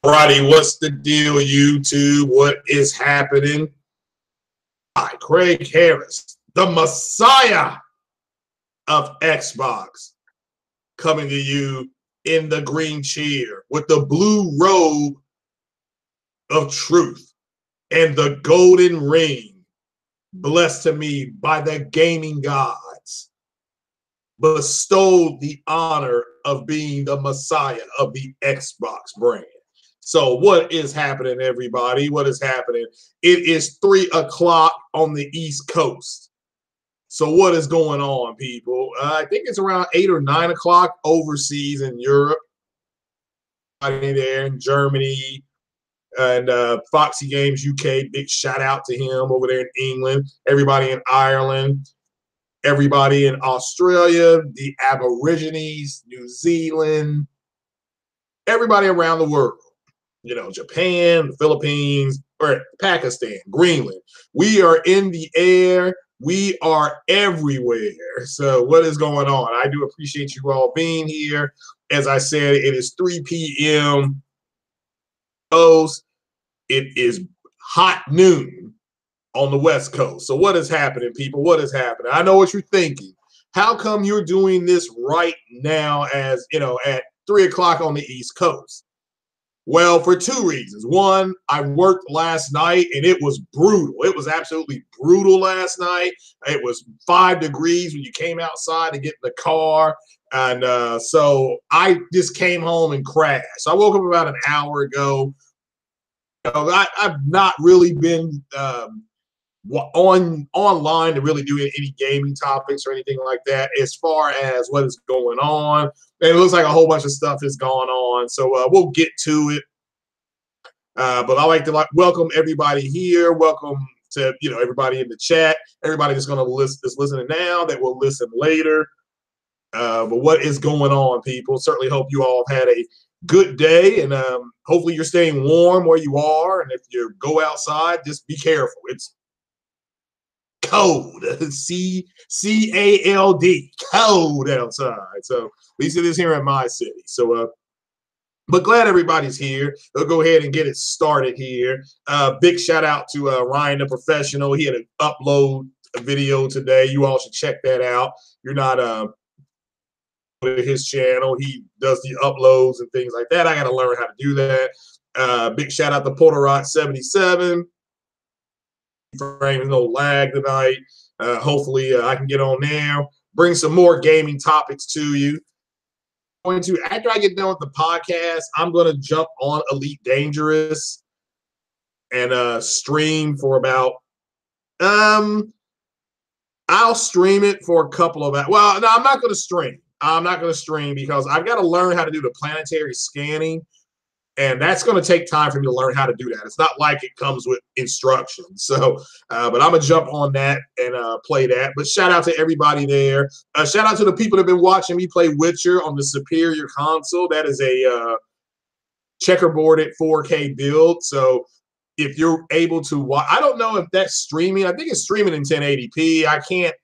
Alrighty, what's the deal, YouTube? What is happening? Hi, Craig Harris, the Messiah of Xbox, coming to you in the green chair with the blue robe of truth and the golden ring, blessed to me by the gaming gods, bestowed the honor of being the Messiah of the Xbox brand. So what is happening, everybody? What is happening? It is 3 o'clock on the East Coast. So what is going on, people? I think it's around 8 or 9 o'clock overseas in Europe. There in Germany and Foxy Games UK, big shout out to him over there in England. Everybody in Ireland, everybody in Australia, the Aborigines, New Zealand, everybody around the world. You know, Japan, the Philippines, or Pakistan, Greenland. We are in the air. We are everywhere. So what is going on? I do appreciate you all being here. As I said, it is 3 p.m. It is hot noon on the West Coast. So what is happening, people? What is happening? I know what you're thinking. How come you're doing this right now as, you know, at 3 o'clock on the East Coast? Well, for 2 reasons. One, I worked last night and it was brutal. It was absolutely brutal last night. It was 5 degrees when you came outside to get in the car. And so I just came home and crashed. So I woke up about an hour ago. You know, I've not really been online to really do any gaming topics or anything like that as far as what is going on. And it looks like a whole bunch of stuff is going on. So we'll get to it. But I like to welcome everybody here. Welcome to, you know, everybody in the chat. Everybody that's going to listen, that's listening now, that will listen later. But what is going on, people? Certainly hope you all had a good day, and hopefully you're staying warm where you are. And if you go outside, just be careful. It's cold. C-A-L-D, cold outside. So at least it is here in my city. So but glad everybody's here. We'll go ahead and get it started here. Big shout out to Ryan the Professional. He had to upload a video today. You all should check that out. You're not his channel. He does the uploads and things like that. I got to learn how to do that. Big shout out to Porterot77. Frame, no lag tonight. Hopefully I can get on there, bring some more gaming topics to you. After I get done with the podcast, I'm going to jump on Elite Dangerous and stream for about I'll stream it for a couple of hours. Well, no, I'm not going to stream. I'm not going to stream because I've got to learn how to do the planetary scanning, and that's going to take time for me to learn how to do that. It's not like it comes with instructions. So, but I'm going to jump on that and play that. But shout out to everybody there. Shout out to the people that have been watching me play Witcher on the Superior console. That is a checkerboarded 4K build. So if you're able to watch, I don't know if that's streaming. I think it's streaming in 1080p. I can't.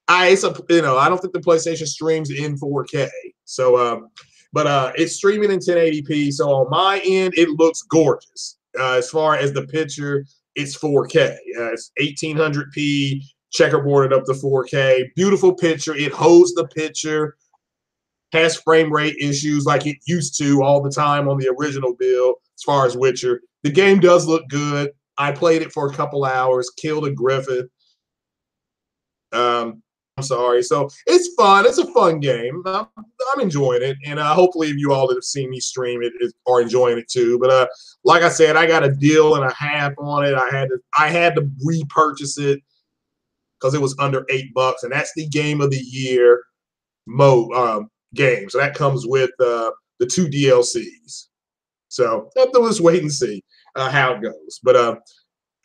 I don't think the PlayStation streams in 4K. So, but it's streaming in 1080p. So on my end, it looks gorgeous. As far as the picture, it's 4K. It's 1800p, checkerboarded up to 4K. Beautiful picture. It holds the picture. Has frame rate issues like it used to all the time on the original build. As far as Witcher, the game does look good. I played it for a couple hours. Killed a griffin. I'm sorry. So it's fun. It's a fun game. I'm enjoying it, and hopefully, you all that have seen me stream it are enjoying it too. But like I said, I got a deal and a half on it. I had to repurchase it because it was under $8, and that's the Game of the Year game. So that comes with the 2 DLCs. So we'll just wait and see how it goes. But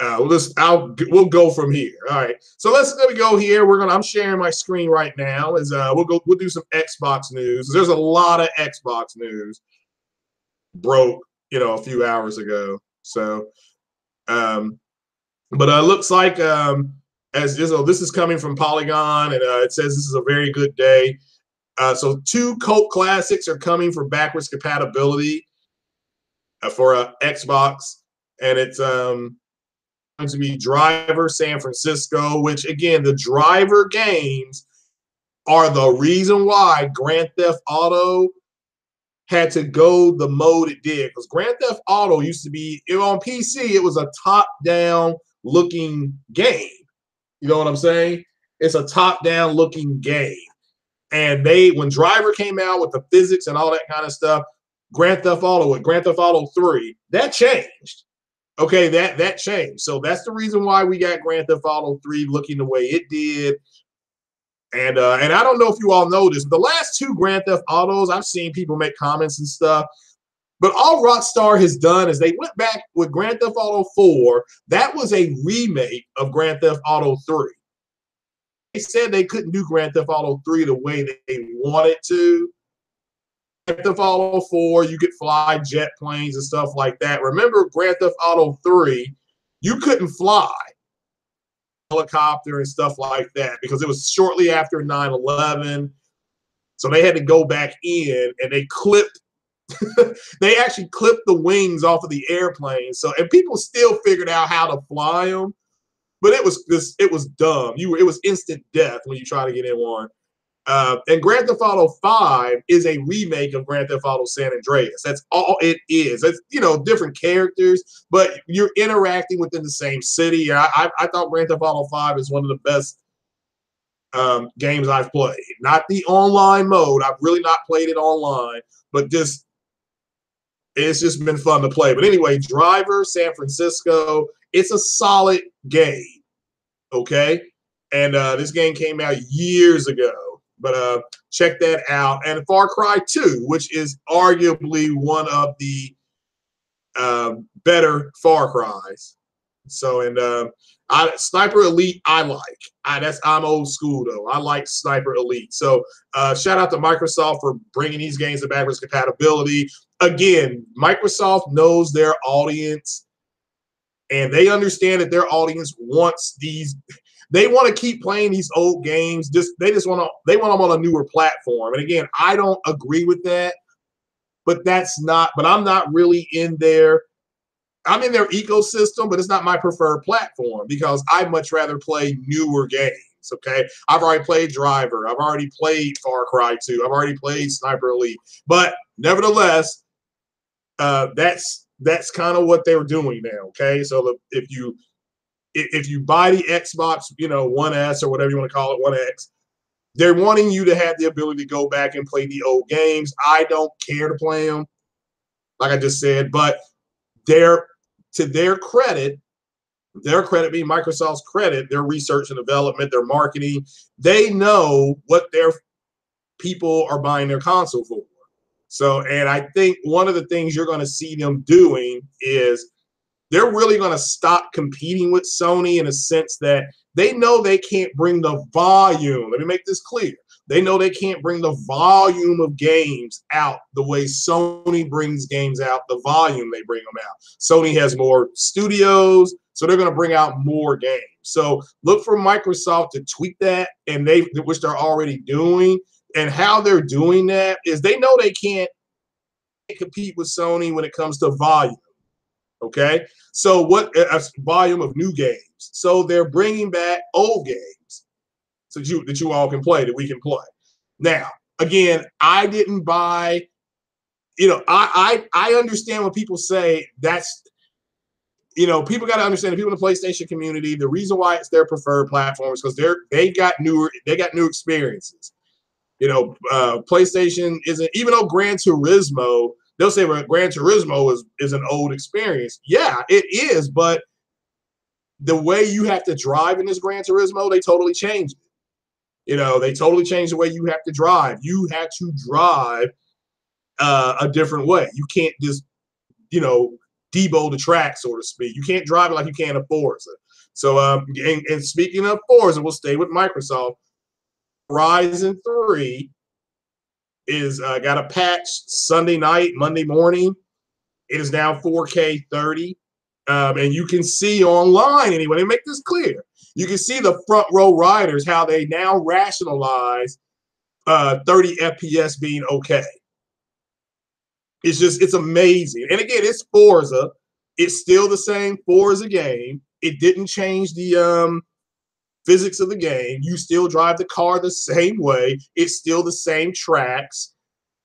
we'll go from here. All right. So let me go here. I'm sharing my screen right now. We'll do some Xbox news. There's a lot of Xbox news broke, a few hours ago. So But it looks like as this is coming from Polygon, and it says this is a very good day. So 2 cult classics are coming for backwards compatibility for Xbox, and it's going to be Driver San Francisco, which again, the Driver games are the reason why Grand Theft Auto had to go the mode it did. Because Grand Theft Auto used to be on PC, it was a top-down looking game. You know what I'm saying? It's a top-down looking game. And when Driver came out with the physics and all that kind of stuff, Grand Theft Auto with Grand Theft Auto 3, that changed. Okay, that changed. So that's the reason why we got Grand Theft Auto 3 looking the way it did. And I don't know if you all know this, the last 2 Grand Theft Autos, I've seen people make comments and stuff. But all Rockstar has done is they went back with Grand Theft Auto 4. That was a remake of Grand Theft Auto 3. They said they couldn't do Grand Theft Auto 3 the way they wanted to. Grand Theft Auto 4, you could fly jet planes and stuff like that. Remember Grand Theft Auto 3, you couldn't fly helicopter and stuff like that because it was shortly after 9/11. So they had to go back in and they they actually clipped the wings off of the airplane. So, and people still figured out how to fly them, but it was dumb. It was instant death when you try to get in one. And Grand Theft Auto 5 is a remake of Grand Theft Auto San Andreas. That's all it is. It's, different characters, but you're interacting within the same city. I thought Grand Theft Auto 5 is one of the best games I've played. Not the online mode. I've really not played it online, but it's just been fun to play. But anyway, Driver San Francisco, it's a solid game, okay? And this game came out years ago. But check that out. And Far Cry 2, which is arguably one of the better Far Cries. So, and Sniper Elite, I like. I'm old school, though. I like Sniper Elite. So shout out to Microsoft for bringing these games to backwards compatibility. Again, Microsoft knows their audience, and they understand that their audience wants these. They want to keep playing these old games. They want them on a newer platform. And again, I don't agree with that. But I'm not really in there. I'm in their ecosystem, but it's not my preferred platform because I much rather play newer games. Okay, I've already played Driver. I've already played Far Cry 2. I've already played Sniper Elite. But nevertheless, that's kind of what they're doing now. Okay, so if you buy the Xbox, One S or whatever you want to call it, One X, they're wanting you to have the ability to go back and play the old games. I don't care to play them, like I just said, but to their credit being Microsoft's credit, their research and development, their marketing, they know what their people are buying their console for. So, and I think one of the things you're going to see them doing is they're really going to stop competing with Sony in a sense that they know they can't bring the volume. Let me make this clear. They know they can't bring the volume of games out the way Sony brings games out, the volume they bring them out. Sony has more studios, so they're going to bring out more games. So look for Microsoft to tweak that, and which they're already doing. And how they're doing that is they know they can't compete with Sony when it comes to volume. Okay, so what a volume of new games? So they're bringing back old games, so that you all can play, that we can play. Now, again, I didn't buy. I understand when people say that's. People got to understand the people in the PlayStation community. The reason why it's their preferred platform is because they got new experiences. PlayStation isn't, even though Gran Turismo. They'll say, well, Gran Turismo is an old experience. Yeah, it is, but the way you have to drive in this Gran Turismo, they totally changed it. They totally changed the way you have to drive. You have to drive a different way. You can't just, debo the track, so to speak. You can't drive it like you can a Forza. So, and speaking of Forza, we'll stay with Microsoft. Horizon 3 is got a patch Sunday night, Monday morning. It is now 4K 30. And you can see online anyway, they make this clear. You can see the front row riders, how they now rationalize 30 FPS being okay. It's amazing. And again, it's Forza. It's still the same Forza game. It didn't change the physics of the game. You still drive the car the same way. It's still the same tracks.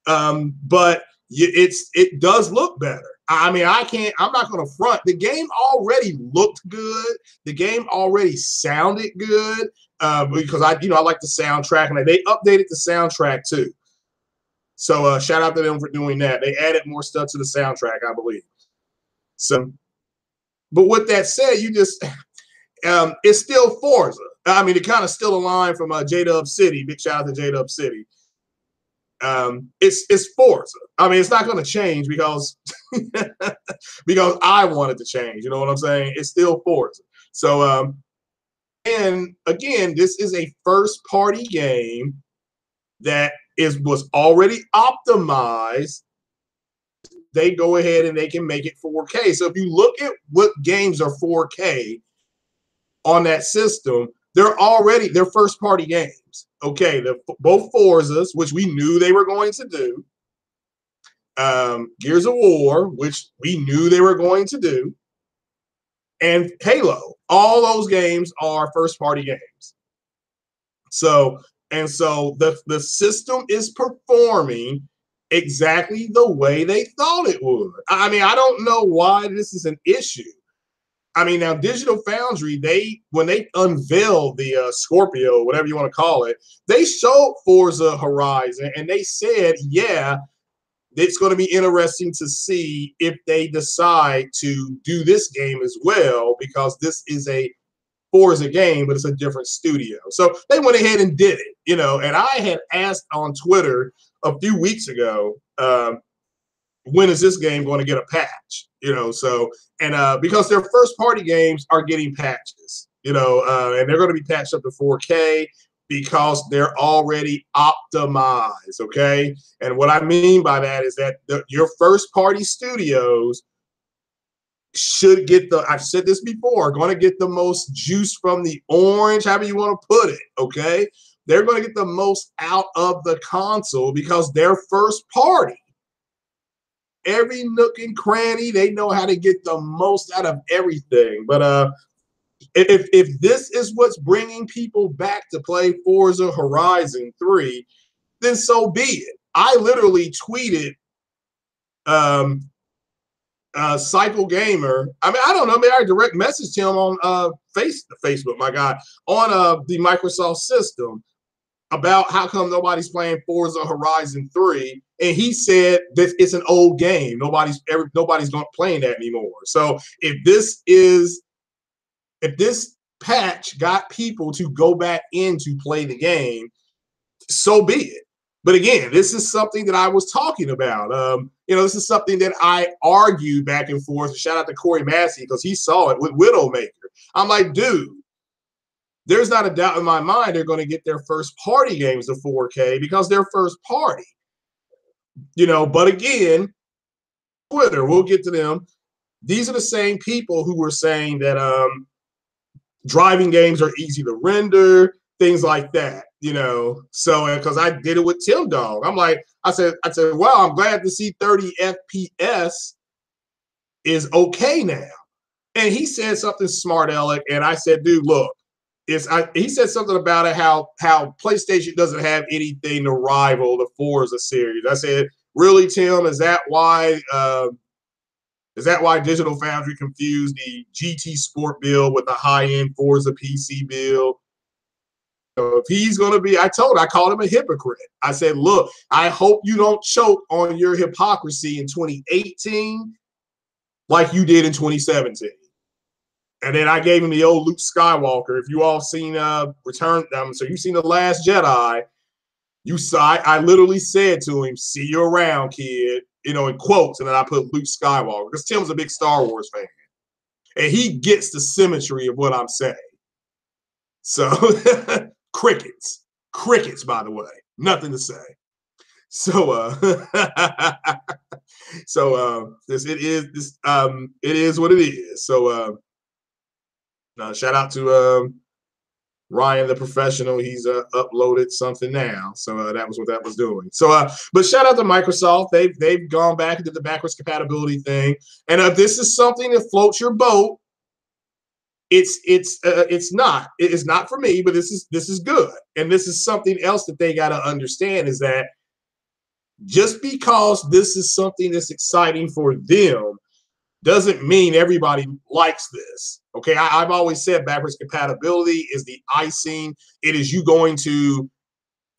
But it does look better. I mean, I'm not going to front. The game already looked good. The game already sounded good because I like the soundtrack, and they updated the soundtrack too. So shout out to them for doing that. They added more stuff to the soundtrack, I believe. So, but with that said, it's still Forza. I mean, it kind of still a line from J-Dub City. Big shout out to J-Dub City. It's Forza. I mean, it's not going to change because because I want it to change. You know what I'm saying? It's still Forza. So, and again, this is a first-party game that was already optimized. They go ahead and they can make it 4K. So if you look at what games are 4K on that system, they're first-party games. Okay, both Forzas, which we knew they were going to do. Gears of War, which we knew they were going to do. And Halo. All those games are first-party games. So the system is performing exactly the way they thought it would. I mean, I don't know why this is an issue. I mean, now Digital Foundry, when they unveiled the Scorpio, whatever you want to call it, they showed Forza Horizon, and they said, yeah, it's going to be interesting to see if they decide to do this game as well, because this is a Forza game, but it's a different studio. So they went ahead and did it, and I had asked on Twitter a few weeks ago, when is this game going to get a patch? Because their first party games are getting patches, and they're going to be patched up to 4K because they're already optimized. Okay. And what I mean by that is that your first party studios should get I've said this before, going to get the most juice from the orange, however you want to put it. Okay. They're going to get the most out of the console because they're first party. Every nook and cranny, they know how to get the most out of everything. But if this is what's bringing people back to play Forza Horizon 3, then so be it. I literally tweeted Cycle Gamer. I mean, I don't know. Maybe I direct messaged him on Facebook, my God, on the Microsoft system about how come nobody's playing Forza Horizon 3, and he said that it's an old game. Nobody's playing that anymore. So if this patch got people to go back in to play the game, so be it. But again, this is something that I was talking about. This is something that I argued back and forth. Shout out to Corey Massey because he saw it with Widowmaker. I'm like, dude, there's not a doubt in my mind they're going to get their first party games to 4K because they're first party. But again, Twitter, we'll get to them. These are the same people who were saying that driving games are easy to render, things like that. So because I did it with Tim Dog, I said, well, I'm glad to see 30 FPS is okay now. And he said something smart, Alec, and I said, dude, look. He said something about it, how PlayStation doesn't have anything to rival the Forza series. I said, really, Tim? Is that why Digital Foundry confused the GT Sport build with the high-end Forza PC build? So if he's going to be, I called him a hypocrite. I said, look, I hope you don't choke on your hypocrisy in 2018 like you did in 2017. And then I gave him the old Luke Skywalker. If you all seen so you've seen The Last Jedi, I literally said to him, see you around, kid, in quotes. And then I put Luke Skywalker because Tim's a big Star Wars fan. And he gets the symmetry of what I'm saying. So crickets, by the way, nothing to say. So it is what it is. So shout out to Ryan the professional. He's uploaded something now. So that was what that was doing. So but shout out to Microsoft. They've gone back and did the backwards compatibility thing. And if this is something that floats your boat, it's not for me, but this is good. And this is something else that they got to understand, is that just because this is something that's exciting for them doesn't mean everybody likes this. Okay, I've always said backwards compatibility is the icing. It is you going to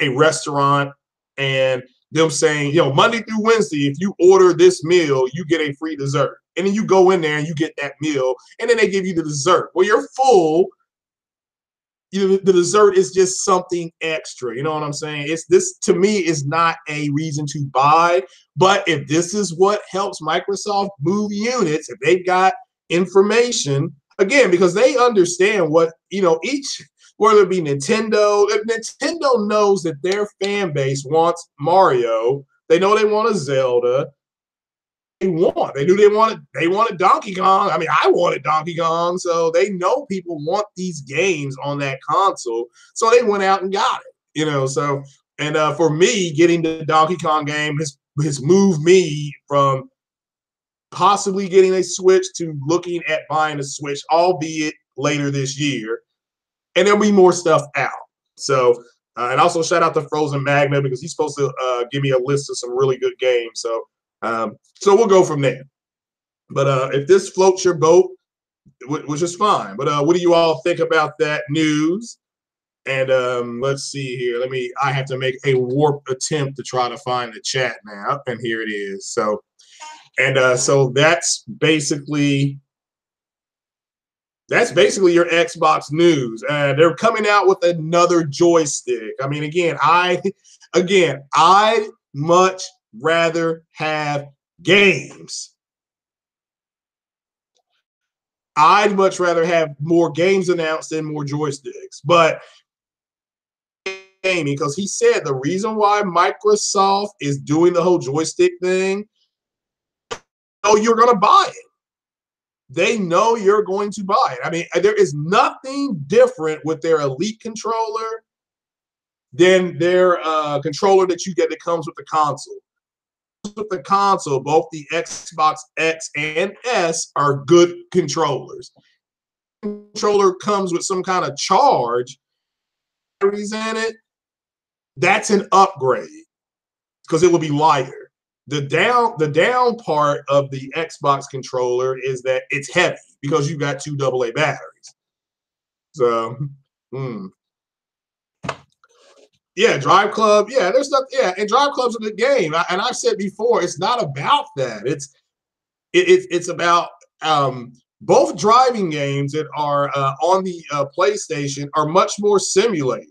a restaurant and them saying, Monday through Wednesday, if you order this meal, you get a free dessert. And then you go in there and you get that meal, and then they give you the dessert. Well, you're full. The dessert is just something extra. You know what I'm saying? This to me is not a reason to buy. But if this is what helps Microsoft move units, if they've got information, again, because they understand what, whether it be Nintendo, if Nintendo knows that their fan base wants Mario, they know they want a Zelda. They knew they wanted Donkey Kong. I mean, I wanted Donkey Kong, so they know people want these games on that console, so they went out and got it. So, and for me, getting the Donkey Kong game has moved me from possibly getting a Switch to looking at buying a Switch, albeit later this year, and there'll be more stuff out. So, and also shout out to Frozen Magna, because he's supposed to give me a list of some really good games. So we'll go from there. But if this floats your boat, which is fine. But what do you all think about that news? And let's see here. I have to make a warped attempt to try to find the chat now. And here it is. So that's basically your Xbox news. They're coming out with another joystick. I mean, again, I'd much rather have games. I'd much rather have more games announced than more joysticks. But because he said the reason why Microsoft is doing the whole joystick thing, you're going to buy it. They know you're going to buy it. I mean, there is nothing different with their Elite controller than their controller that you get that comes with the console. With the console, both the Xbox X and S are good controllers. The controller comes with some kind of charge batteries in it. That's an upgrade because it will be lighter. The down part of the Xbox controller is that it's heavy because you've got 2 AA batteries. So, yeah, Drive Club. Yeah, there's stuff. Yeah, and Drive Club's a good game. And I've said before, it's not about that. It's about both driving games that are on the PlayStation are much more simulators.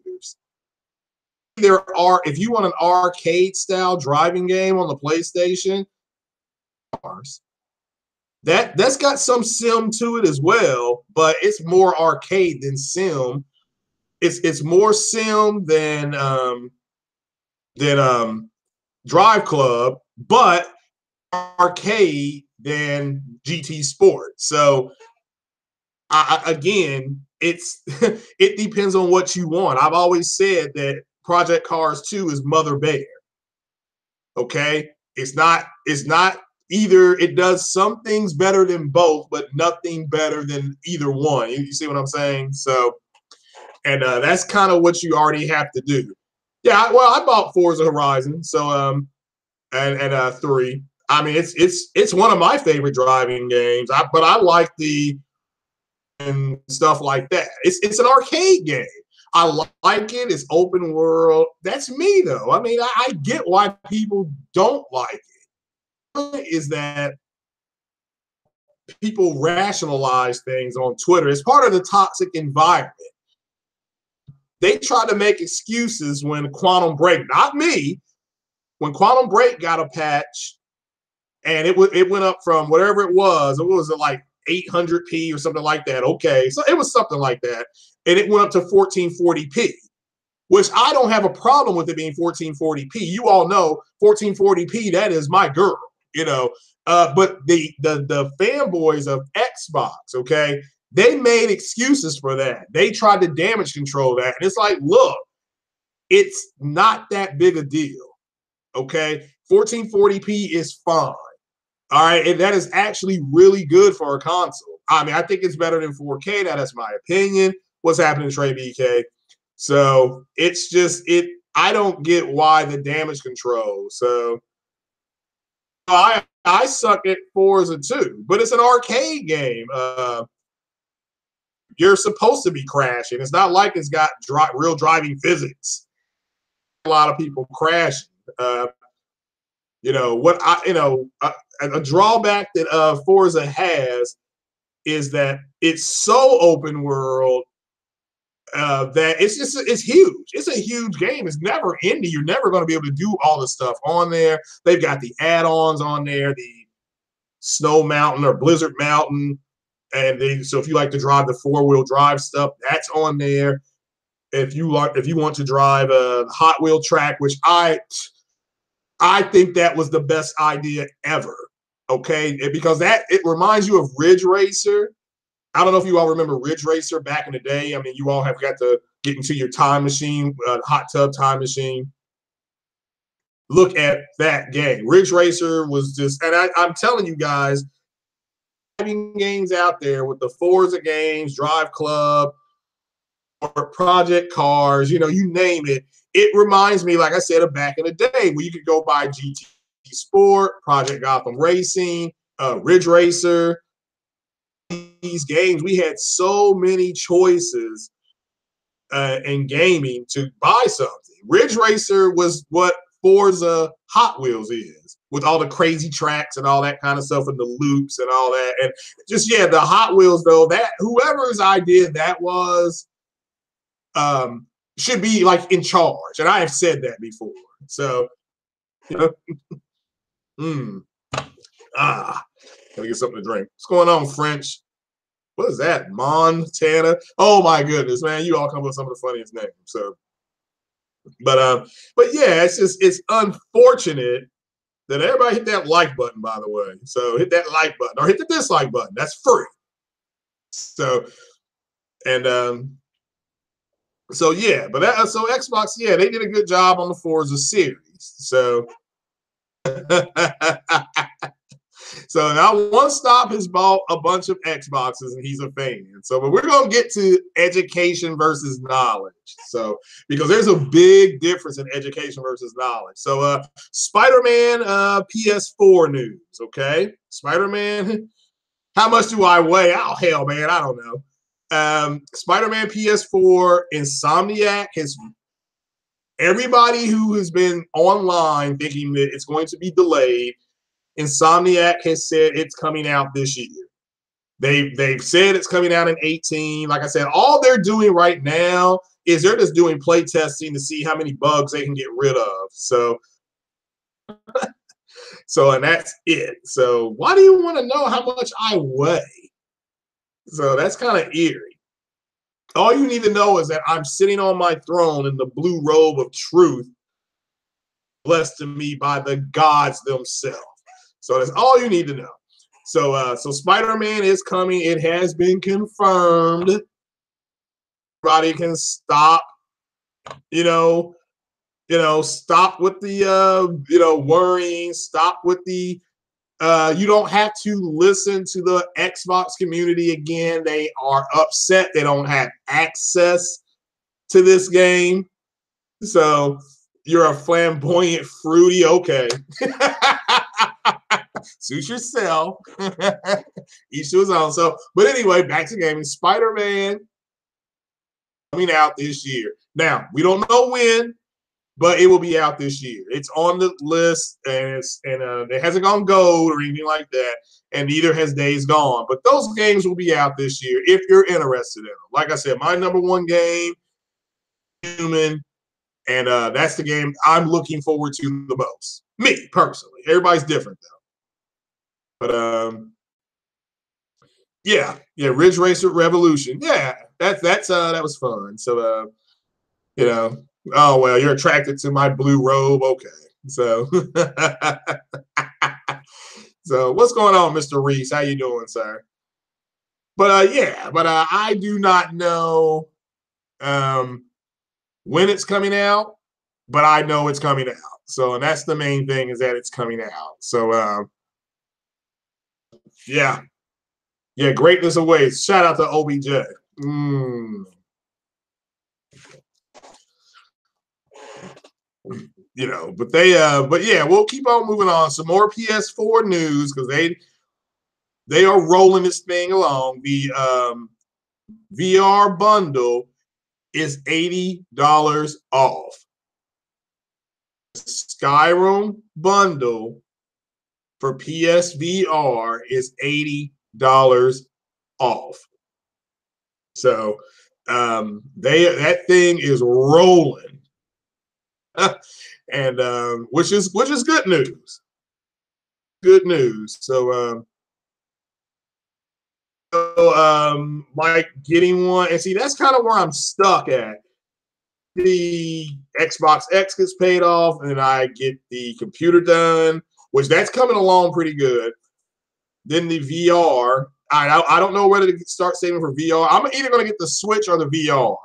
If you want an arcade style driving game on the PlayStation, that's got some sim to it as well, but it's more arcade than sim. It's more sim than Drive Club, but arcade than GT Sport. So again, it depends on what you want. I've always said that Project Cars 2 is Mother Bear. Okay, it's not either. It does some things better than both, but nothing better than either one. You see what I'm saying? So, and that's kind of what you already have to do. Yeah, well, I bought Forza Horizon, so and 3. I mean, it's one of my favorite driving games. But I like the and stuff like that. It's an arcade game. I like it. It's open world. That's me, though. I mean, I get why people don't like it. Is that people rationalize things on Twitter? It's part of the toxic environment. They try to make excuses when Quantum Break, not me, when Quantum Break got a patch and it went up from whatever it was like 800p or something like that. Okay, so it was something like that, and it went up to 1440p. which I don't have a problem with it being 1440p. You all know 1440p, that is my girl, you know. But the fanboys of Xbox, okay, they made excuses for that. They tried to damage control that. And it's like, look, it's not that big a deal, okay? 1440p is fine, all right? And that is actually really good for a console. I mean, I think it's better than 4K. That is my opinion. What's happening, Trey BK? So it's just, I don't get why the damage control. So I suck at Forza too, but it's an arcade game. You're supposed to be crashing. It's not like it's got real driving physics. A lot of people crashing. You know what a drawback that Forza has is that it's so open world that it's huge. It's a huge game. It's never ending. You're never going to be able to do all the stuff on there. They've got the add-ons on there, the Snow Mountain or Blizzard Mountain, and so if you like to drive the 4-wheel drive stuff, that's on there. If you want to drive a Hot Wheel track, which I think that was the best idea ever. Okay, because it reminds you of Ridge Racer. I don't know if you all remember Ridge Racer back in the day. I mean, you all have got to get into your time machine, hot tub time machine. Look at that game. Ridge Racer was just, and I'm telling you guys, driving games out there with the Forza games, Drive Club, or Project Cars, you name it. It reminds me, like I said, of back in the day where you could go buy GT Sport, Project Gotham Racing, Ridge Racer. These games, we had so many choices in gaming to buy something. Ridge Racer was what Forza Hot Wheels is, with all the crazy tracks and all that kind of stuff and the loops and all that. And just, yeah, the Hot Wheels, though, that whoever's idea that was should be like in charge. And I have said that before. So, gotta get something to drink. What's going on, French? What is that? Montana? Oh my goodness, man! You all come up with some of the funniest names. So, but yeah, it's unfortunate that everybody hit that like button. By the way, so hit that like button or hit the dislike button. That's free. So, and so yeah, but so Xbox, yeah, they did a good job on the Forza series. So. So now One Stop has bought a bunch of Xboxes and he's a fan. So, but we're going to get to education versus knowledge. So, because there's a big difference in education versus knowledge. So, Spider-Man PS4 news, okay? Spider-Man, how much do I weigh? Oh, hell, man, I don't know. Spider-Man PS4, Insomniac has everybody who has been online thinking that it's going to be delayed. Insomniac has said it's coming out this year. They've said it's coming out in 2018. Like I said, all they're doing right now is they're just doing play testing to see how many bugs they can get rid of. So, and that's it. So why do you want to know how much I weigh? So that's kind of eerie. All you need to know is that I'm sitting on my throne in the blue robe of truth, blessed to me by the gods themselves. So that's all you need to know. So, so Spider-Man is coming. It has been confirmed. Everybody can stop, stop with the, worrying. Stop with the, you don't have to listen to the Xbox community again. They are upset. They don't have access to this game. So you're a flamboyant fruity. Okay. Suit yourself. Each to his own. So, but anyway, back to gaming. Spider-Man coming out this year. Now, we don't know when, but it will be out this year. It's on the list, and it hasn't gone gold or anything like that, and neither has Days Gone. But those games will be out this year if you're interested in them. Like I said, my #1 game, Human, and that's the game I'm looking forward to the most. Me, personally. Everybody's different, though. But yeah, Ridge Racer Revolution. Yeah, that was fun. So Oh, well, you're attracted to my blue robe. Okay. So, so what's going on, Mr. Reese? How you doing, sir? But yeah, but I do not know um, when it's coming out, but I know it's coming out. So, and that's the main thing is that it's coming out. So, yeah, yeah, greatness awaits. Shout out to OBJ. Mm. You know, but but yeah, we'll keep on moving on. Some more PS4 news because they are rolling this thing along. The VR bundle is $80 off. Skyrim bundle for PSVR is $80 off. So that thing is rolling, and which is good news. Good news. Like getting one, and see that's kind of where I'm stuck at. The Xbox X gets paid off, and I get the computer done, which that's coming along pretty good. Then the VR, I don't know whether to start saving for VR. I'm either going to get the Switch or the VR.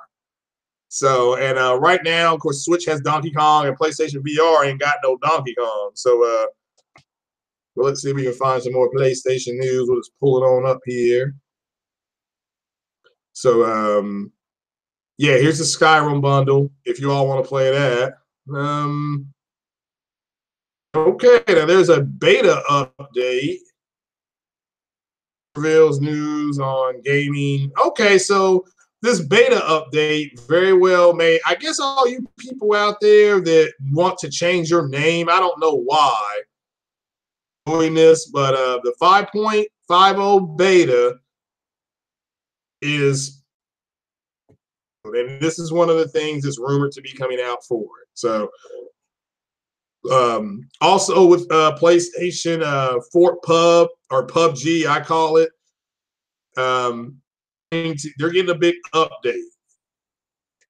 So, and right now, of course, Switch has Donkey Kong, and PlayStation VR ain't got no Donkey Kong. So, well, let's see if we can find some more PlayStation news. We'll just pull it on up here. So, yeah, here's the Skyrim bundle if you all want to play that. Okay, now there's a beta update. Reveals news on gaming. Okay, so this beta update very well may, I guess all you people out there that want to change your name, I don't know why doing this, but the 5.50 beta is, and this is one of the things that's rumored to be coming out for it. So also with PlayStation Fort Pub or PUBG, I call it, they're getting a big update.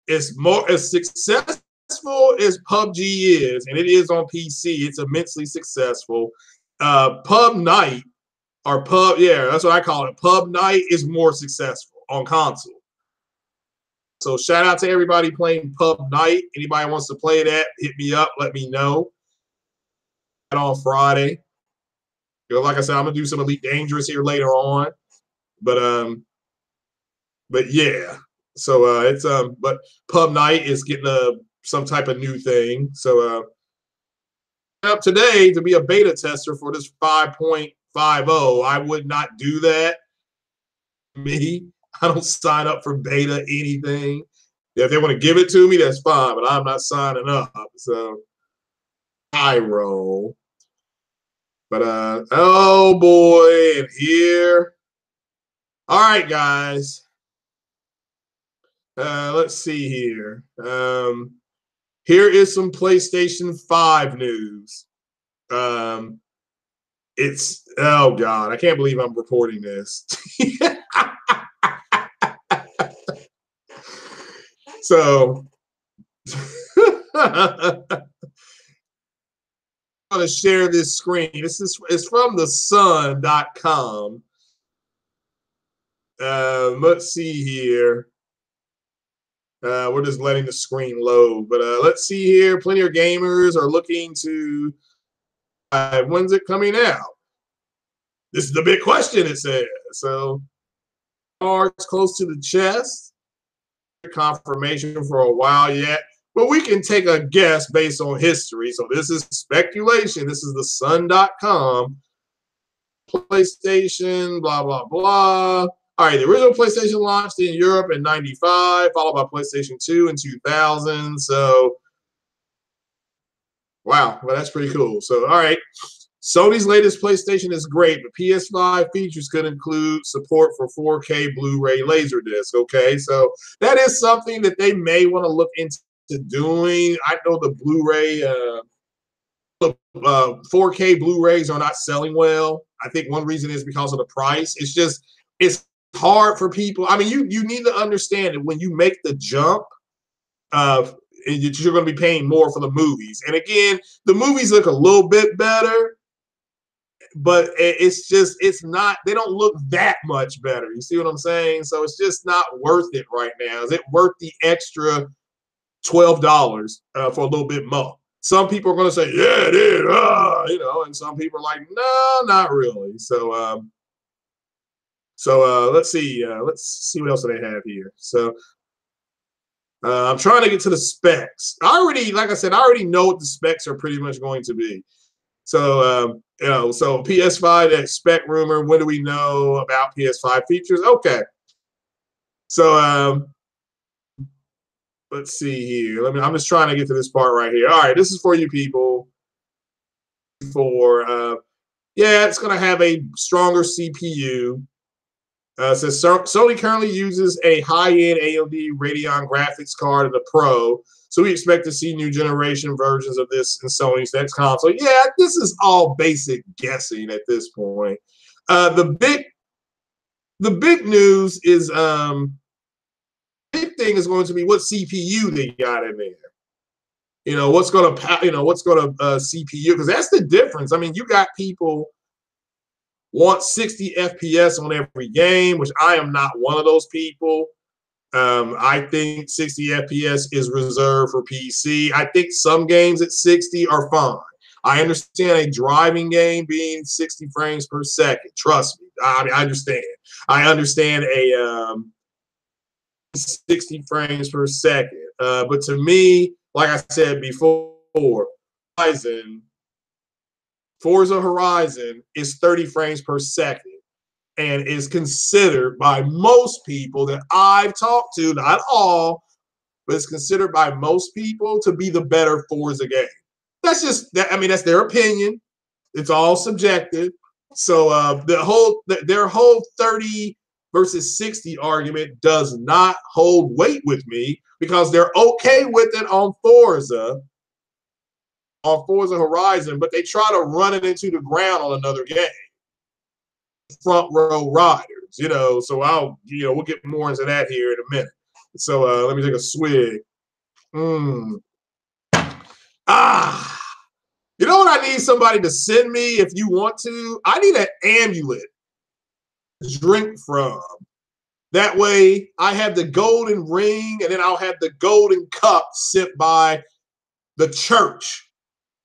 It's more as successful as PUBG is, and it is on PC. It's immensely successful. Pub Night or Pub, yeah, that's what I call it. Pub Night is more successful on console. So shout out to everybody playing Pub Night. Anybody wants to play that, hit me up. Let me know. On Friday, you know, like I said, I'm gonna do some Elite Dangerous here later on. But yeah. So it's but Pub Night is getting some type of new thing. So up today to be a beta tester for this 5.50. I would not do that. Me, I don't sign up for beta anything. If they want to give it to me, that's fine, but I'm not signing up. So I roll. But oh boy, and here. All right, guys. Let's see here. Here is some PlayStation 5 news. It's, oh God, I can't believe I'm reporting this. So, I'm going to share this screen. It's from the sun.com. Let's see here. We're just letting the screen load. But let's see here. Plenty of gamers are looking to, when's it coming out? This is the big question, it says. So, cards close to the chest. Confirmation for a while yet. But we can take a guess based on history. So this is speculation. This is the sun.com. PlayStation, blah, blah, blah. All right, the original PlayStation launched in Europe in 95, followed by PlayStation 2 in 2000. So, wow, well, that's pretty cool. So, all right. Sony's latest PlayStation is great, but PS5 features could include support for 4K Blu-ray Laserdisc. Okay, so that is something that they may want to look into doing. I know the Blu-ray, 4K Blu-rays are not selling well. I think one reason is because of the price. It's hard for people. I mean, you need to understand that when you make the jump, you're going to be paying more for the movies. And again, the movies look a little bit better, but it's not, they don't look that much better. You see what I'm saying? So it's just not worth it right now. Is it worth the extra $12 for a little bit more? Some people are going to say, yeah, it is, and some people are like, no, not really. So, let's see what else do they have here. So I'm trying to get to the specs. Like I said, I already know what the specs are pretty much going to be. So, so PS5, that spec rumor, when do we know about PS5 features? Okay. So, let's see here. I'm just trying to get to this part right here. All right, this is for you people. Yeah, it's going to have a stronger CPU. Says Sony currently uses a high-end AMD Radeon graphics card in the Pro, so we expect to see new generation versions of this in Sony's next console. Yeah, this is all basic guessing at this point. The big news is big thing is going to be what CPU they got in there. What's going to CPU, because that's the difference. I mean, you got people want 60 FPS on every game, which I am not one of those people. I think 60 FPS is reserved for PC. I think some games at 60 are fine. I understand a driving game being 60 frames per second. Trust me. I mean, I understand. I understand a 60 frames per second. But to me, like I said before, Forza Horizon is 30 frames per second and is considered by most people that I've talked to, not all, but it's considered by most people to be the better Forza game. That's just, I mean, that's their opinion. It's all subjective. So their whole 30 versus 60 argument does not hold weight with me, because they're okay with it on Forza Horizon, but they try to run it into the ground on another game. Front row riders, so we'll get more into that here in a minute. So let me take a swig. You know what I need somebody to send me if you want to? I need an amulet to drink from. That way I have the golden ring, and then I'll have the golden cup sent by the church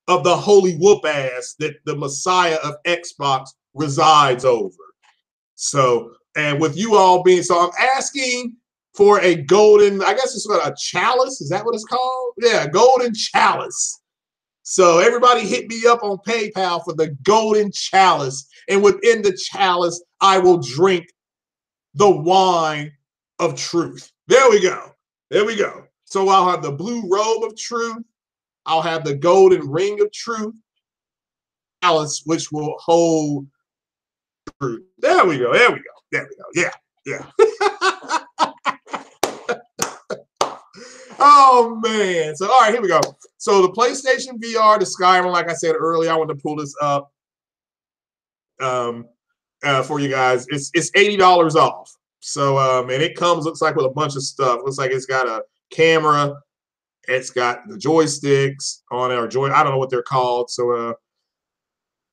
of the holy whoop ass that the Messiah of Xbox resides over. So, and with you all being, so I'm asking for a golden, I guess it's what, a chalice. Is that what it's called? Yeah, golden chalice. So everybody hit me up on PayPal for the golden chalice. And within the chalice, I will drink the wine of truth. There we go. There we go. So I'll have the blue robe of truth. I'll have the golden ring of truth, chalice, which will hold truth. There we go. There we go. There we go. Yeah. Yeah. Oh, man. So, all right, here we go. So the PlayStation VR, the Skyrim, like I said earlier, I want to pull this up for you guys. It's $80 off. So, and it comes, looks like, with a bunch of stuff. Looks like it's got a camera. It's got the joysticks on it, or I don't know what they're called. So,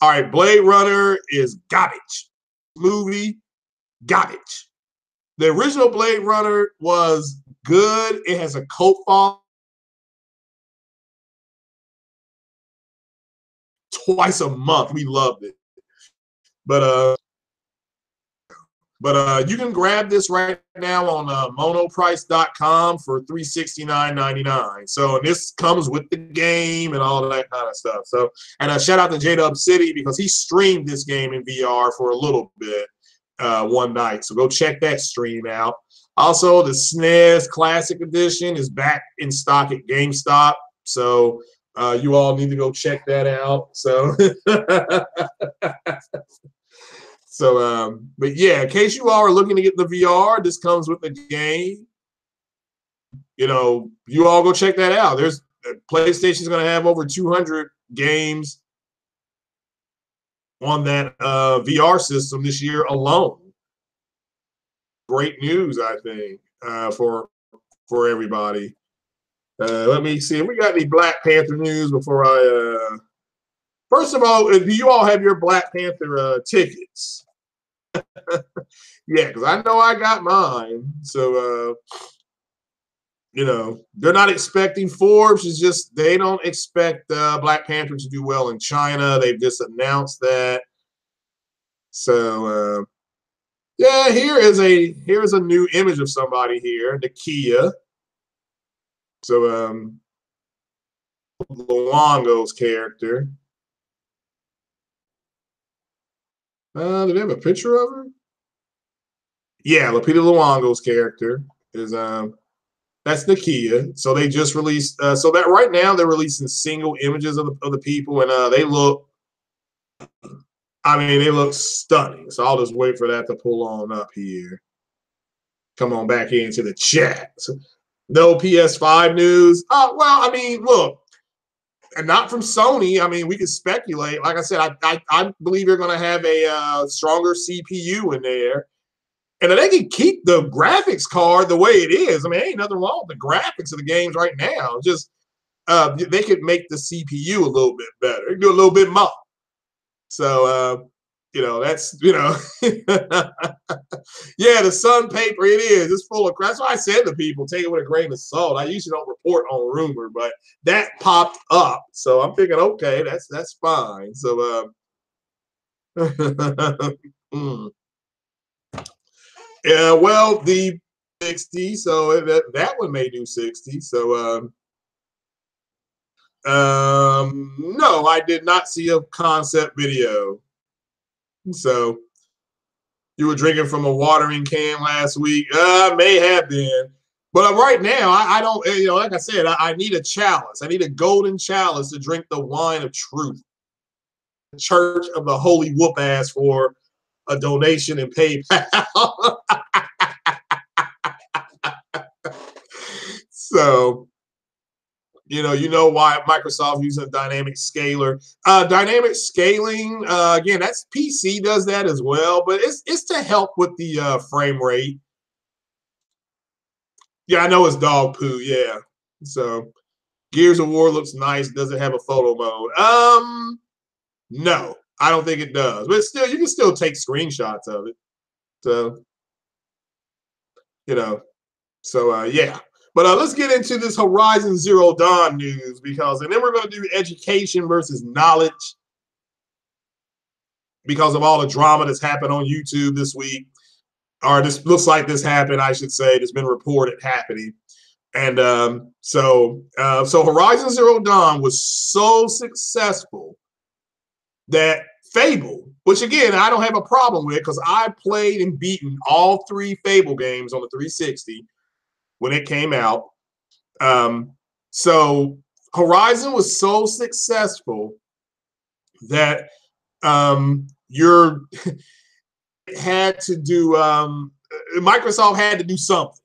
all right, Blade Runner is garbage. Movie, garbage. The original Blade Runner was good. It has a cult following. Twice a month. We loved it. But you can grab this right now on monoprice.com for $369.99. So, and this comes with the game and all of that kind of stuff. So, and shout out to J-Dub City, because he streamed this game in VR for a little bit one night. So go check that stream out. Also, the SNES Classic Edition is back in stock at GameStop. So you all need to go check that out. So So, but yeah, in case you all are looking to get the VR, this comes with the game. You all go check that out. There's PlayStation's going to have over 200 games on that VR system this year alone. Great news, I think, for everybody. Let me see if we got any Black Panther news before I. First of all, do you all have your Black Panther tickets? Yeah, because I know I got mine. So, you know, they're not expecting Forbes. It's just they don't expect Black Panther to do well in China. They've just announced that. So, yeah, here's a new image of somebody here, Nakia. So, Luongo's character. Do they have a picture of her? Yeah, Lupita Luongo's character is that's Nakia. So they just released so that right now they're releasing single images of the people, and they look, I mean, they look stunning. So I'll just wait for that to pull on up here. Come on back into the chat. So, no PS5 news. Well, I mean, look, and not from Sony. I mean, we can speculate. Like I said, I believe you're going to have a stronger CPU in there. And they can keep the graphics card the way it is. I mean, ain't nothing wrong with the graphics of the games right now. Just they could make the CPU a little bit better. They can do a little bit more. So, you know, that's, you know, yeah, the Sun paper, it is. It's full of crap. That's why I said to people, take it with a grain of salt. I usually don't report on rumor, but that popped up. So I'm thinking, okay, that's fine. So, yeah, well, the 60, so that one may do 60. So, no, I did not see a concept video. So you were drinking from a watering can last week. May have been. But right now, I don't, you know, like I said, I need a chalice. I need a golden chalice to drink the wine of truth. The Church of the Holy Whoop Ass for a donation in PayPal. So, you know why Microsoft using dynamic scaler. Dynamic scaling, again, that's PC does that as well, but it's to help with the frame rate. Yeah, I know it's dog poo. Yeah, so Gears of War looks nice. Does it have a photo mode? No, I don't think it does. But still, you can still take screenshots of it. So, you know, so yeah. But let's get into this Horizon Zero Dawn news because, and then we're going to do education versus knowledge because of all the drama that's happened on YouTube this week, or this looks like this happened, I should say. It's been reported happening. And so Horizon Zero Dawn was so successful that Fable, which again, I don't have a problem with because I played and beaten all 3 Fable games on the 360 when it came out. So Horizon was so successful that you're had to do Microsoft had to do something.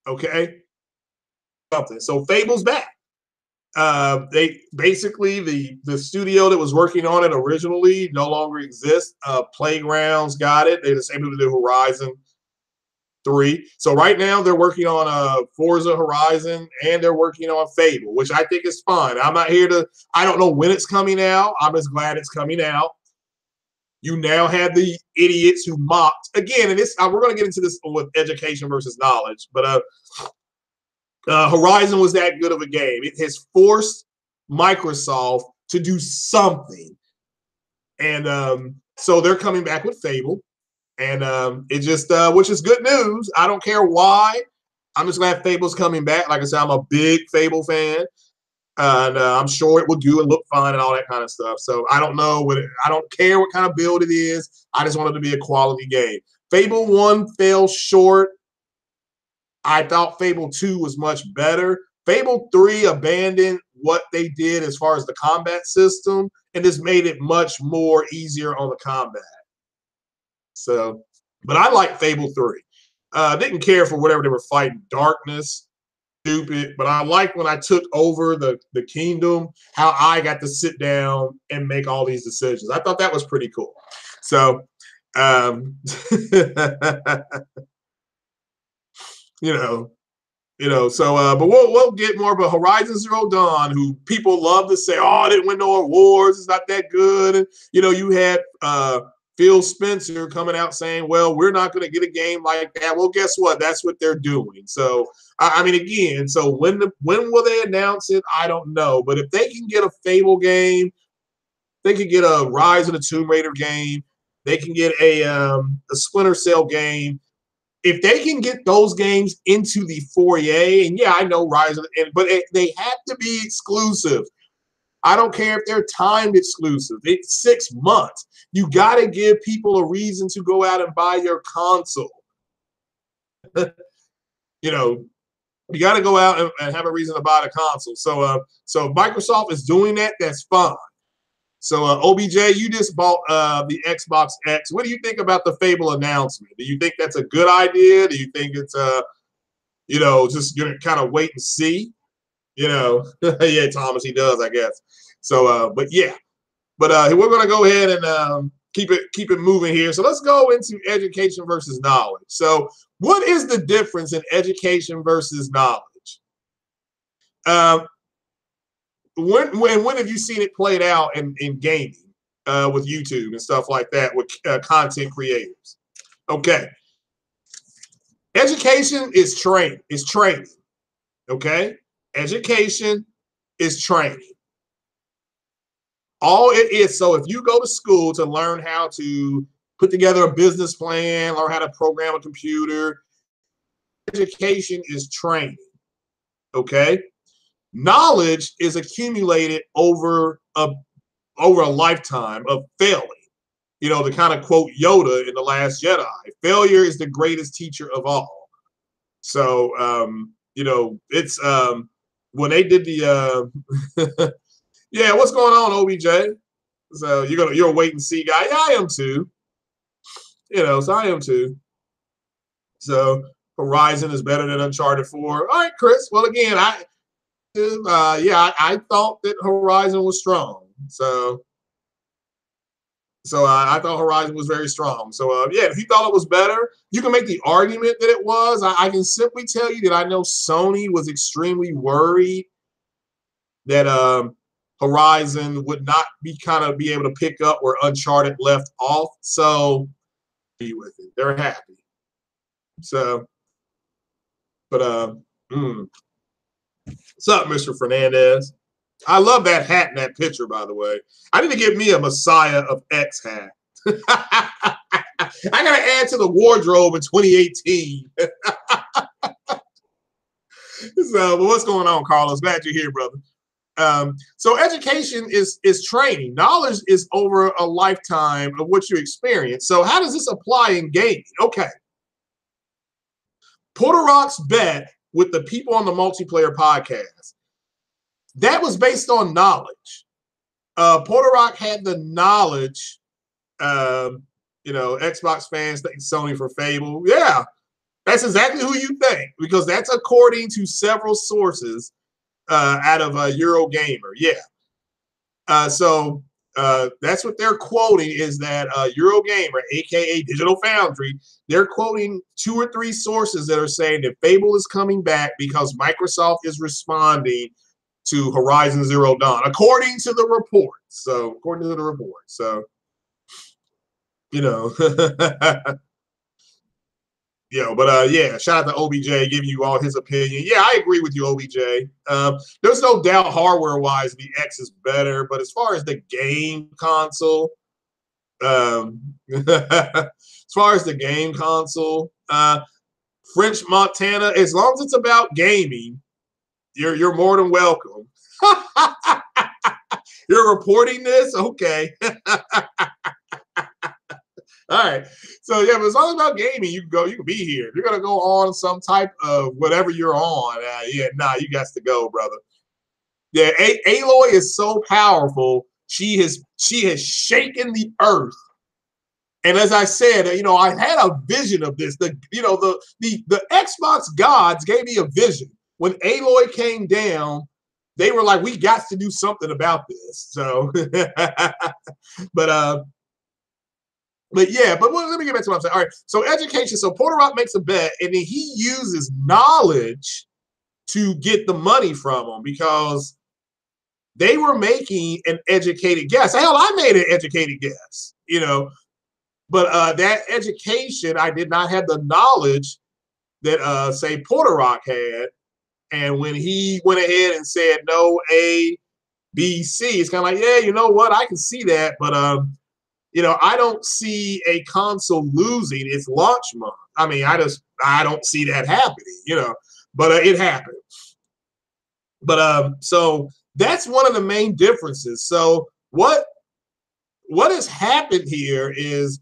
Okay. Something. So Fable's back. They basically the studio that was working on it originally no longer exists. Playgrounds got it. They're the same people to do Horizon 3. So right now they're working on Forza Horizon and they're working on Fable, which I think is fine. I'm not here to. I don't know when it's coming out. I'm just glad it's coming out. You now have the idiots who mocked again, and this we're going to get into this with education versus knowledge, but Horizon was that good of a game. It has forced Microsoft to do something, and so they're coming back with Fable, and it just which is good news. I don't care why. I'm just glad Fable's coming back. Like I said, I'm a big Fable fan. And I'm sure it will do and look fine and all that kind of stuff. So I don't know I don't care what kind of build it is. I just want it to be a quality game. Fable 1 fell short. I thought Fable 2 was much better. Fable 3 abandoned what they did as far as the combat system and just made it much more easier on the combat. So, but I like Fable 3. Didn't care for whatever they were fighting, darkness. Stupid, but I like when I took over the kingdom, how I got to sit down and make all these decisions. I thought that was pretty cool. So, you know, You know, so but we'll get more. But Horizon Zero Dawn, who people love to say, oh, it didn't win no awards, it's not that good. And you know, you had Phil Spencer coming out saying, well, we're not going to get a game like that. Well, guess what? That's what they're doing. So I mean, again, so when will they announce it? I don't know. But if they can get a Fable game, they can get a Rise of the Tomb Raider game, they can get a Splinter Cell game. If they can get those games into the foyer, and yeah, I know Rise, but they have to be exclusive. I don't care if they're timed exclusive. It's 6 months. You got to give people a reason to go out and buy your console. You know, you got to go out and have a reason to buy the console. So Microsoft is doing that. That's fine. So OBJ, you just bought the Xbox X. What do you think about the Fable announcement? Do you think that's a good idea? Do you think it's you know, just gonna kind of wait and see? You know, yeah, Thomas, he does, I guess. So, but yeah, but we're gonna go ahead and keep it moving here. So let's go into education versus knowledge. So, what is the difference in education versus knowledge? When have you seen it played out in gaming with YouTube and stuff like that with content creators? Okay, education is training. Okay, education is training. All it is. So if you go to school to learn how to put together a business plan, learn how to program a computer, education is training. Okay, knowledge is accumulated over a lifetime of failing. You know, to kind of quote Yoda in The Last Jedi, failure is the greatest teacher of all. So, you know, it's when they did the yeah, what's going on, OBJ? So you're a wait and see guy. Yeah, I am too. You know, so I am too. So Horizon is better than Uncharted 4. All right, Chris. Well, again, I thought that Horizon was strong. So I thought Horizon was very strong. So yeah, if you thought it was better, you can make the argument that it was. I can simply tell you that I know Sony was extremely worried that Horizon would not be able to pick up where Uncharted left off. So be with it. They're happy. So, but what's up, Mr. Fernandez? I love that hat in that picture, by the way. I need to get me a Messiah of X hat. I gotta add to the wardrobe in 2018. So, but what's going on, Carlos? Glad you're here, brother. So education is training. Knowledge is over a lifetime of what you experience. So how does this apply in gaming? Okay. Porter-Rock's bet with the people on the multiplayer podcast, that was based on knowledge. Porter-Rock had the knowledge, you know, Xbox fans thank Sony for Fable. Yeah, that's exactly who you think, because that's according to several sources out of Eurogamer. Yeah. So that's what they're quoting, is that Eurogamer, aka Digital Foundry, they're quoting 2 or 3 sources that are saying that Fable is coming back because Microsoft is responding to Horizon Zero Dawn, according to the report. So according to the report. So, you know. Yeah, but yeah, shout out to OBJ giving you all his opinion. Yeah, I agree with you, OBJ. There's no doubt hardware-wise the X is better, but as far as the game console, French Montana, as long as it's about gaming, you're more than welcome. You're reporting this? Okay. All right. So yeah, but as long as about gaming, you can be here. If you're gonna go on some type of whatever you're on, you got to go, brother. Yeah, Aloy is so powerful. She has shaken the earth. And as I said, you know, I had a vision of this. The Xbox gods gave me a vision. When Aloy came down, they were like, we got to do something about this. So but yeah, but let me get back to what I'm saying. All right, so education. So Porter-Rock makes a bet, and then he uses knowledge to get the money from them because they were making an educated guess. Hell, I made an educated guess, you know, but that education, I did not have the knowledge that, say, Porter Rock had. And when he went ahead and said no A, B, C, it's kind of like, yeah, you know what? I can see that, but you know, I don't see a console losing its launch month. I mean, I don't see that happening, you know, but it happened. But so that's one of the main differences. So what has happened here is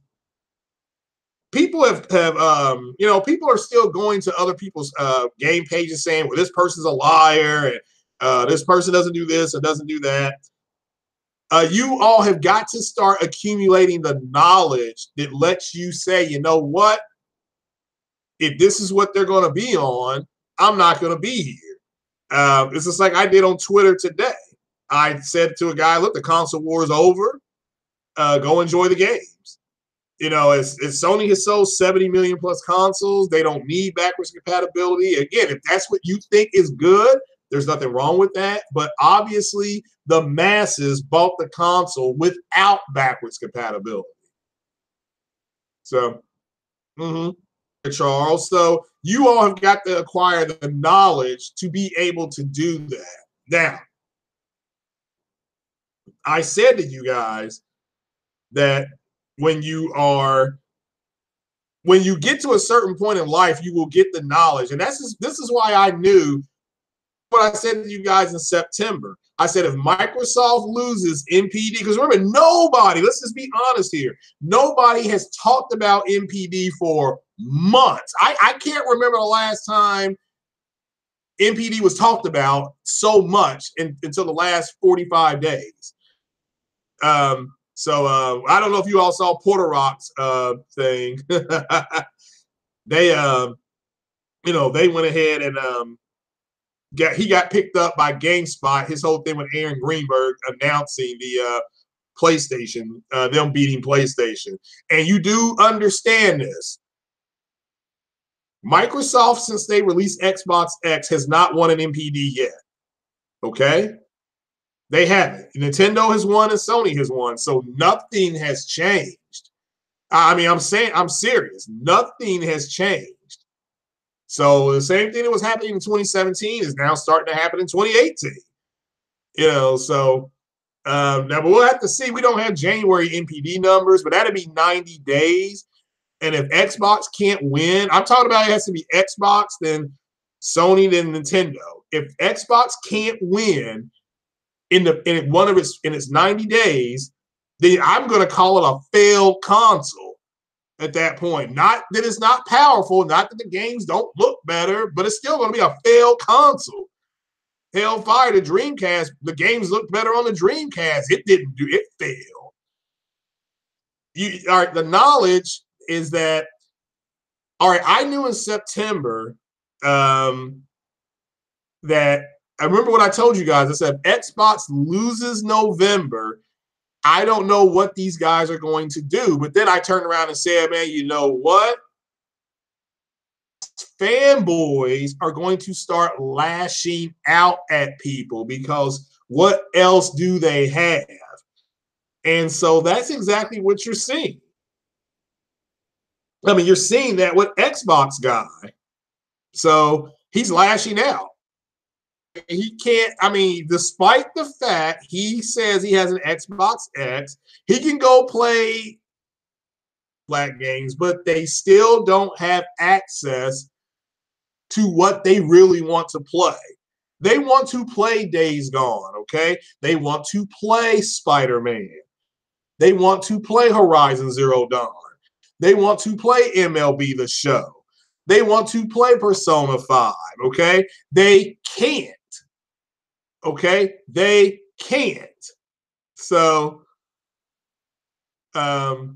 people have you know, people are still going to other people's game pages saying, well, this person's a liar and this person doesn't do this and doesn't do that. You all have got to start accumulating the knowledge that lets you say, you know what, if this is what they're going to be on, I'm not going to be here. It's just like I did on Twitter today. I said to a guy, look, the console war is over. Go enjoy the games. You know, as Sony has sold 70 million plus consoles, they don't need backwards compatibility. Again, if that's what you think is good, there's nothing wrong with that. But obviously, the masses bought the console without backwards compatibility. So, Charles, so you all have got to acquire the knowledge to be able to do that. Now, I said to you guys that when you get to a certain point in life, you will get the knowledge. And this is why I knew what I said to you guys in September. I said, if Microsoft loses MPD, because remember, nobody, let's just be honest here, nobody has talked about MPD for months. I can't remember the last time MPD was talked about so much until the last 45 days. So I don't know if you all saw Porter Rock's thing. They you know, they went ahead and he got picked up by GameSpot. His whole thing with Aaron Greenberg announcing the PlayStation, them beating PlayStation. And you do understand this. Microsoft, since they released Xbox X, has not won an MPD yet. Okay? They haven't. Nintendo has won and Sony has won. So nothing has changed. I mean, I'm serious. Nothing has changed. So the same thing that was happening in 2017 is now starting to happen in 2018. You know, so now, but we'll have to see. We don't have January MPD numbers, but that'd be 90 days. And if Xbox can't win, I'm talking about it has to be Xbox, then Sony, then Nintendo. If Xbox can't win in its 90 days, then I'm going to call it a failed console at that point. Not that it's not powerful, not that the games don't look better, but it's still going to be a failed console. Hellfire, the Dreamcast, the games looked better on the Dreamcast. It didn't do it, failed. All right, the knowledge is that, all right, I knew in September that, I remember what I told you guys. I said, if Xbox loses November, I don't know what these guys are going to do. But then I turned around and said, man, you know what? Fanboys are going to start lashing out at people because what else do they have? And so that's exactly what you're seeing. I mean, you're seeing that with Xbox guy. So he's lashing out. He can't, I mean, despite the fact he says he has an Xbox X, he can go play Black games, but they still don't have access to what they really want to play. They want to play Days Gone, okay? They want to play Spider-Man. They want to play Horizon Zero Dawn. They want to play MLB The Show. They want to play Persona 5, okay? They can't. Okay, they can't. So, so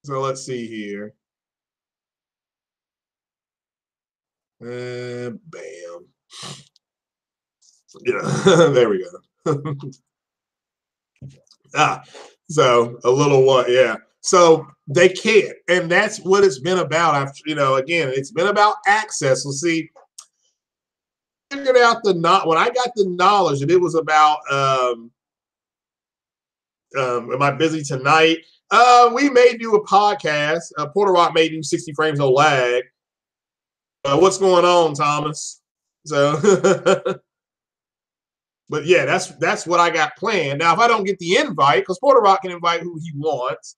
let's see here. Bam. Yeah, there we go. So a little what? Yeah. So they can't, and that's what it's been about. I've, you know, again, it's been about access. We'll see. figured out when I got the knowledge that it was about am I busy tonight? We may do a podcast. Porter Rock may do 60 frames no lag. What's going on, Thomas? So but yeah, that's what I got planned. Now, if I don't get the invite, because Porter Rock can invite who he wants,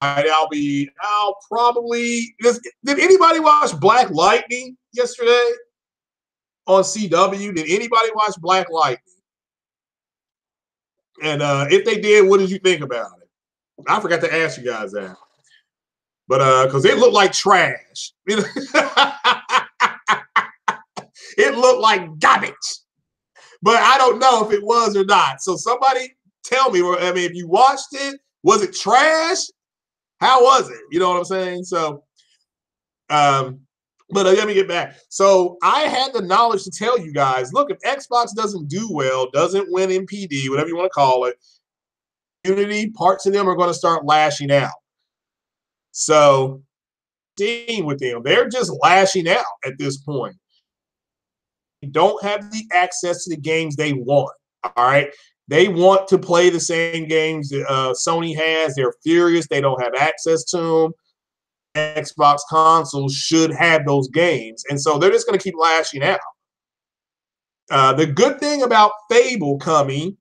I'll probably did anybody watch Black Lightning yesterday on CW? Did anybody watch Black Lightning? And if they did, what did you think about it? I forgot to ask you guys that. But because it looked like trash. It looked like garbage. But I don't know if it was or not. So somebody tell me, I mean, if you watched it, was it trash? How was it? You know what I'm saying? So, but let me get back. So I had the knowledge to tell you guys, look, if Xbox doesn't do well, doesn't win MPD, whatever you want to call it, community, parts of them are going to start lashing out. So, dealing with them, they're just lashing out at this point. They don't have the access to the games they want. All right. They want to play the same games that Sony has. They're furious. They don't have access to them. Xbox consoles should have those games. And so they're just going to keep lashing out. The good thing about Fable coming,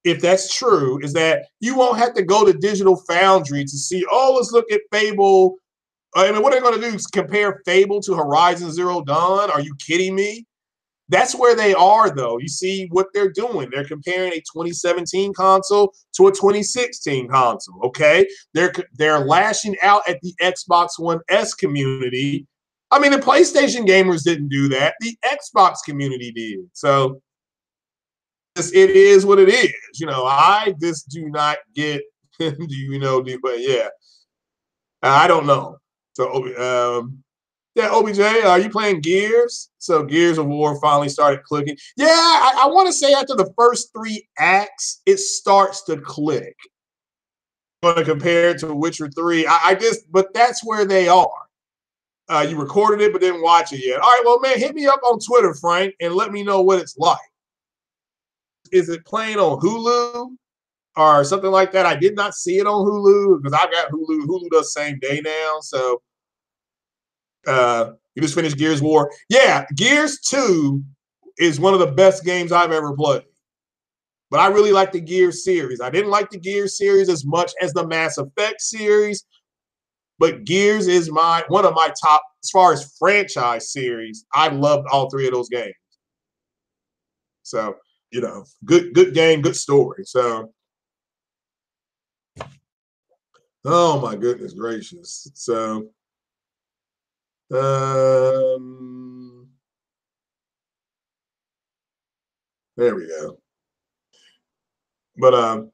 if that's true, is that you won't have to go to Digital Foundry to see, oh, let's look at Fable. I mean, what are they going to do? Compare Fable to Horizon Zero Dawn? Are you kidding me? That's where they are, though. You see what they're doing. They're comparing a 2017 console to a 2016 console, okay? They're lashing out at the Xbox One S community. I mean, the PlayStation gamers didn't do that. The Xbox community did. So it is what it is. You know, I just do not get, but yeah. I don't know. So, yeah, OBJ, are you playing Gears? So Gears of War finally started clicking. Yeah, I want to say after the first 3 acts, it starts to click. I'm going to compare it to Witcher 3. But that's where they are. You recorded it, but didn't watch it yet. All right, well, man, hit me up on Twitter, Frank, and let me know what it's like. Is it playing on Hulu or something like that? I did not see it on Hulu because I got Hulu. Hulu does same day now, so. You just finished Gears War. Yeah, Gears 2 is one of the best games I've ever played. But I really like the Gears series. I didn't like the Gears series as much as the Mass Effect series, but Gears is one of my top, as far as franchise series. I loved all 3 of those games. So, good game, good story. So, oh my goodness gracious. So, there we go. But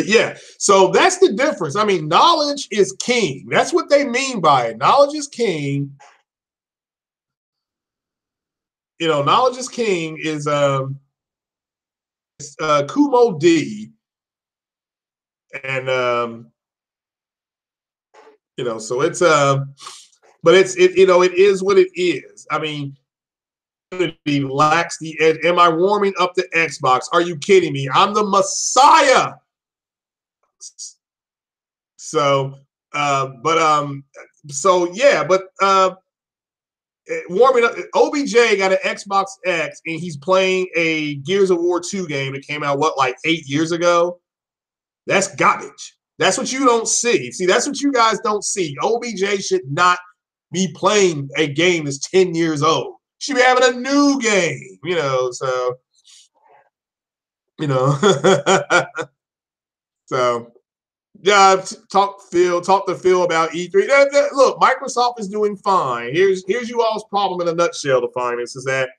yeah, so that's the difference. I mean, knowledge is king. That's what they mean by it. Knowledge is king. Knowledge is king is Kumo D, and so it's but it is what it is. I mean, it lacks the edge. Am I warming up the Xbox? Are you kidding me? I'm the Messiah. So, warming up. OBJ got an Xbox X, and he's playing a Gears of War 2 game that came out like 8 years ago. That's garbage. That's what you don't see. See, that's what you guys don't see. OBJ should not be playing a game that's 10 years old. Should be having a new game, so, so, yeah, talk to Phil about E3. Look, Microsoft is doing fine. Here's you all's problem in a nutshell to find this is that,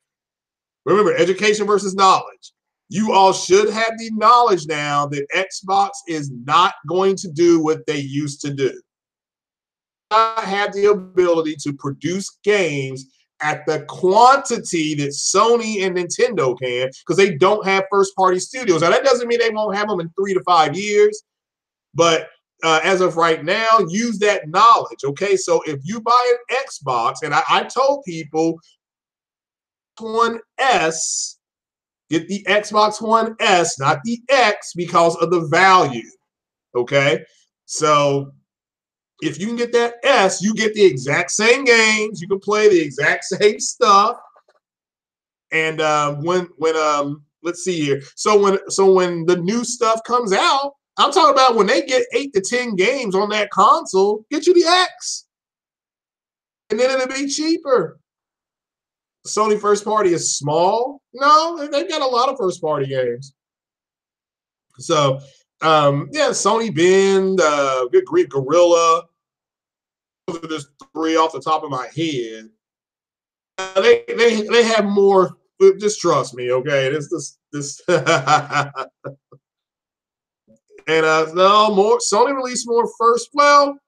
remember, education versus knowledge. You all should have the knowledge now that Xbox is not going to do what they used to do. Not have the ability to produce games at the quantity that Sony and Nintendo can because they don't have first-party studios. Now, that doesn't mean they won't have them in 3 to 5 years, but as of right now, use that knowledge, okay? So if you buy an Xbox, and I told people, One S, get the Xbox One S, not the X, because of the value. Okay, so if you can get that S, you get the exact same games. You can play the exact same stuff. And when let's see here. So when the new stuff comes out, I'm talking about when they get 8 to 10 games on that console, get you the X, and then it'll be cheaper. Sony first party is small. No, they've got a lot of first party games. So yeah, Sony Bend, Good Grief, Gorilla. Those are just 3 off the top of my head. They have more. Just trust me, okay? This and no more. Sony released more first. Well,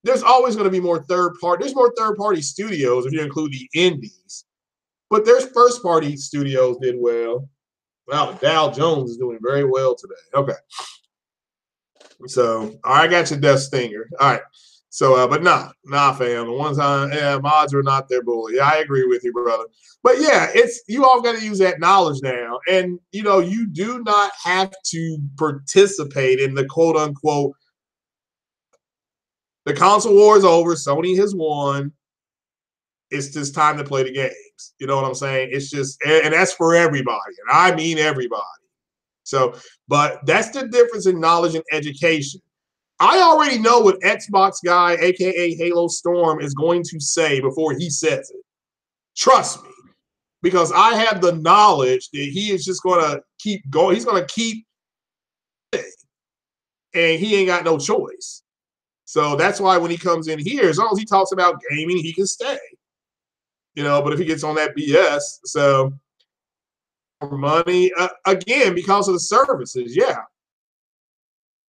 there's always going to be more third party. There's more third party studios if you include the indies, but there's first party studios did well. Wow, Dow Jones is doing very well today. Okay, so I got your Death Stinger. All right. So, but nah, fam. The ones mods are not their bully. I agree with you, brother. But yeah, it's you all got to use that knowledge now, and you do not have to participate in the quote unquote. The console war is over. Sony has won. It's just time to play the games. You know what I'm saying? It's just, and that's for everybody, and I mean everybody. So, but that's the difference in knowledge and education. I already know what Xbox guy, aka Halo Storm, is going to say before he says it. Trust me, because I have the knowledge that he is just going to keep going. He's going to keep, and he ain't got no choice. So that's why when he comes in here, as long as he talks about gaming, he can stay. But if he gets on that BS, so money again because of the services, yeah.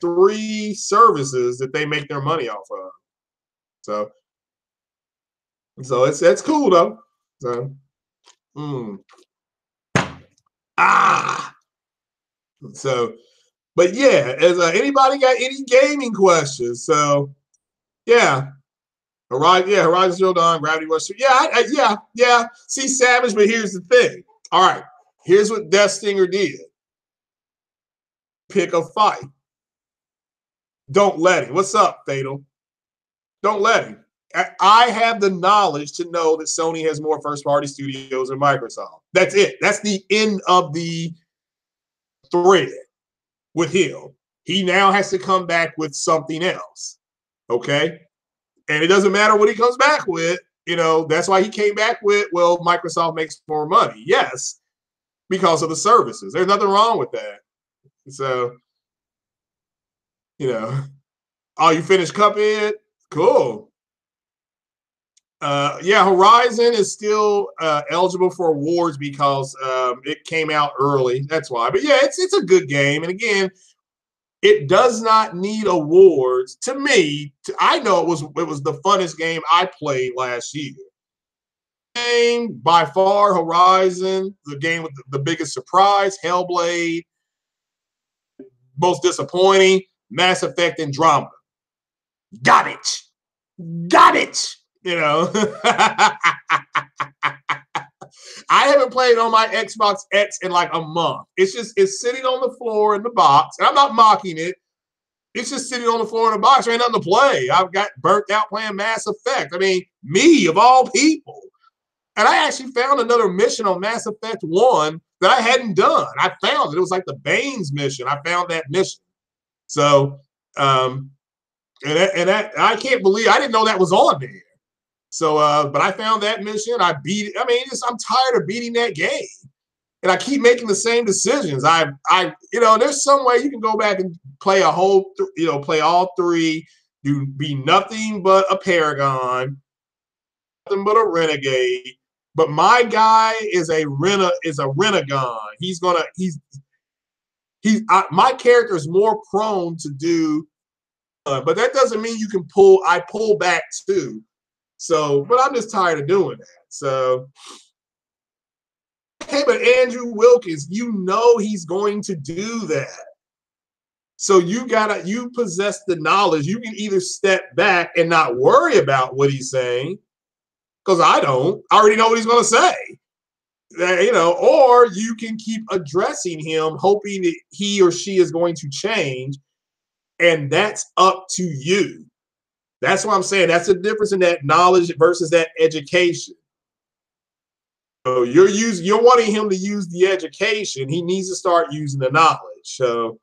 3 services that they make their money off of. So it's cool though. So so but yeah, as anybody got any gaming questions? So yeah. Horizon Zero Dawn, Gravity Rush. Yeah. See, Savage, but here's the thing. All right, here's what Death Stinger did. Pick a fight. Don't let him. What's up, Fatal? Don't let him. I have the knowledge to know that Sony has more first-party studios than Microsoft. That's it. That's the end of the thread with him. He now has to come back with something else. Okay? And it doesn't matter what he comes back with. That's why he came back with, well, Microsoft makes more money. Yes, because of the services. There's nothing wrong with that. So, oh, you finished Cuphead? Cool. Yeah, Horizon is still eligible for awards because it came out early. That's why. But yeah, it's a good game. And again, it does not need awards. To me, I know it was the funnest game I played last year. Game by far, Horizon, the game with the biggest surprise, Hellblade, most disappointing, Mass Effect Andromeda. Got it. I haven't played on my Xbox X in like a month. It's sitting on the floor in the box, and I'm not mocking it. It's just sitting on the floor in the box. There ain't nothing to play. I've got burnt out playing Mass Effect. I mean, me of all people. And I actually found another mission on Mass Effect 1 that I hadn't done. I found it. It was like the Baines mission. I found that mission. So, I can't believe I didn't know that was on there. So, but I found that mission. I beat it. I mean, I'm tired of beating that game, and I keep making the same decisions. There's some way you can go back and play play all 3. You be nothing but a paragon, nothing but a renegade. But my guy is a renegon. My character is more prone to do, but that doesn't mean you can pull. I pull back too. So, but I'm just tired of doing that. So, hey, but Andrew Wilkins, he's going to do that. So you possess the knowledge. You can either step back and not worry about what he's saying, because I don't. I already know what he's going to say. You know, or you can keep addressing him, hoping that he or she is going to change, and that's up to you. That's what I'm saying. That's the difference in that knowledge versus that education. So you're wanting him to use the education. He needs to start using the knowledge. So,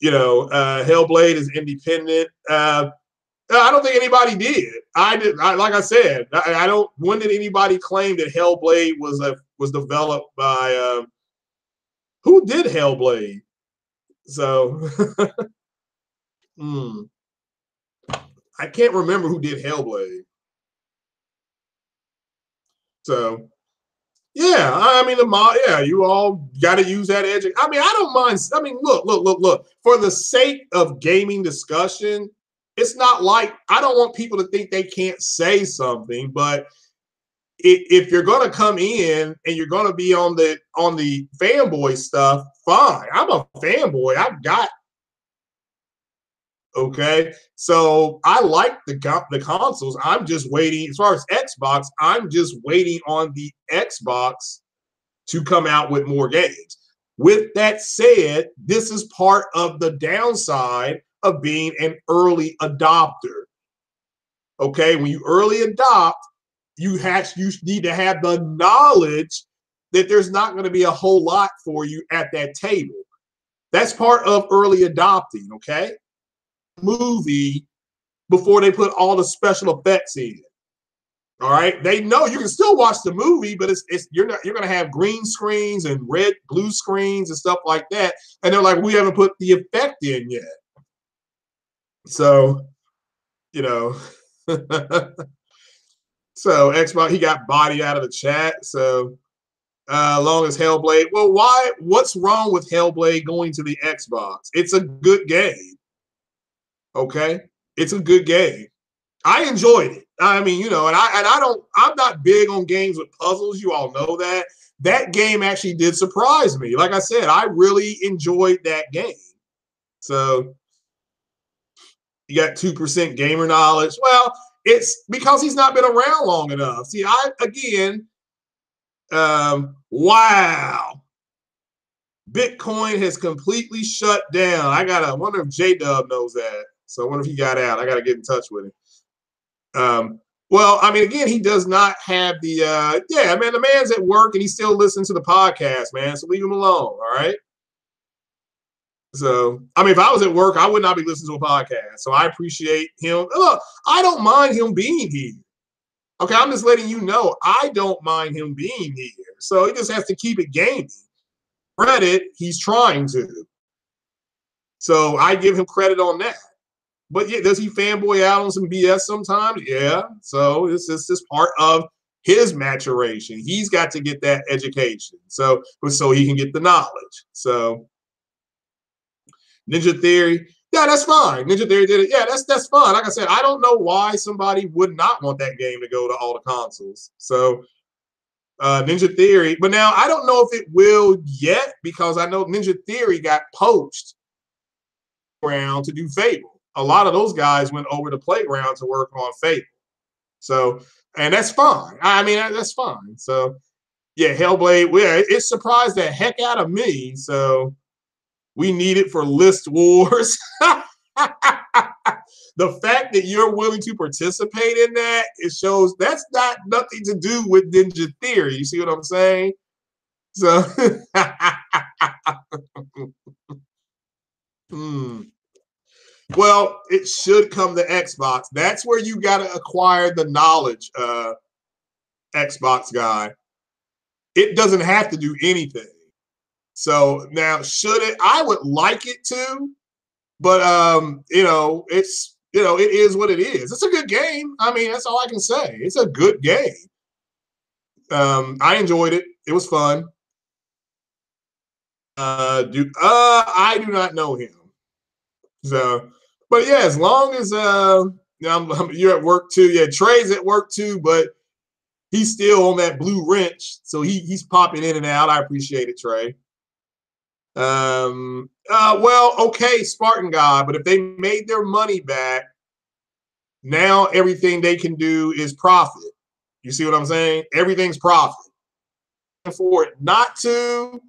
you know, Hellblade is independent. I don't think anybody did. I did. Like I said, I don't. When did anybody claim that Hellblade was developed by? Who did Hellblade? So, I can't remember who did Hellblade. So, yeah, I mean yeah, you all got to use that edge. I mean, I don't mind. I mean, look. For the sake of gaming discussion, it's not like I don't want people to think they can't say something, but if you're going to come in and you're going to be on the fanboy stuff, fine. I'm a fanboy. I've got okay. So I like the consoles. I'm just waiting. As far as Xbox, I'm just waiting on the Xbox to come out with more games. With that said, this is part of the downside of being an early adopter. Okay, when you early adopt, you need to have the knowledge that there's not going to be a whole lot for you at that table. That's part of early adopting, okay? Movie before they put all the special effects in. All right, they know you can still watch the movie, but you're going to have green screens and blue screens and stuff like that, and they're like, we haven't put the effect in yet. So, you know, so Xbox, he got body out of the chat. So, long as Hellblade. Well, why? What's wrong with Hellblade going to the Xbox? It's a good game. Okay, it's a good game. I enjoyed it. I mean, you know, and I'm not big on games with puzzles. You all know that. That game actually did surprise me. Like I said, I really enjoyed that game. So you got 2% gamer knowledge. Well, it's because he's not been around long enough. See, wow. Bitcoin has completely shut down. I wonder if J-Dub knows that. So I wonder if he got out. I got to get in touch with him. Well, I mean, again, he does not have the, yeah, man, the man's at work and he still listens to the podcast, man. So leave him alone, all right? So, I mean, if I was at work, I would not be listening to a podcast. So I appreciate him. Look, I don't mind him being here. Okay, I'm just letting you know, I don't mind him being here. So he just has to keep it gaming. Credit, he's trying to. So I give him credit on that. But yeah, does he fanboy out on some BS sometimes? Yeah. So this is part of his maturation. He's got to get that education. So he can get the knowledge. So Ninja Theory, yeah, that's fine. Ninja Theory did it. Yeah, that's fine. Like I said, I don't know why somebody would not want that game to go to all the consoles. So Ninja Theory, but now I don't know if it will yet because I know Ninja Theory got poached around to do Fable. A lot of those guys went over to Playground to work on Fable. So, and that's fine. I mean, that's fine. So, yeah, Hellblade, yeah, it surprised the heck out of me. So, we need it for list wars. The fact that you're willing to participate in that, it shows that's not nothing to do with Ninja Theory. You see what I'm saying? So, Well, it should come to Xbox. That's where you got to acquire the knowledge, Xbox guy. It doesn't have to do anything. So now, should it? I would like it to, but you know, it is what it is. It's a good game. I mean, that's all I can say. It's a good game. I enjoyed it. It was fun. I do not know him. So, but yeah, as long as you're at work too. Yeah, Trey's at work too, but he's still on that blue wrench, so he's popping in and out. I appreciate it, Trey. Well, okay, Spartan guy, but if they made their money back, now everything they can do is profit. You see what I'm saying? Everything's profit. for it not to,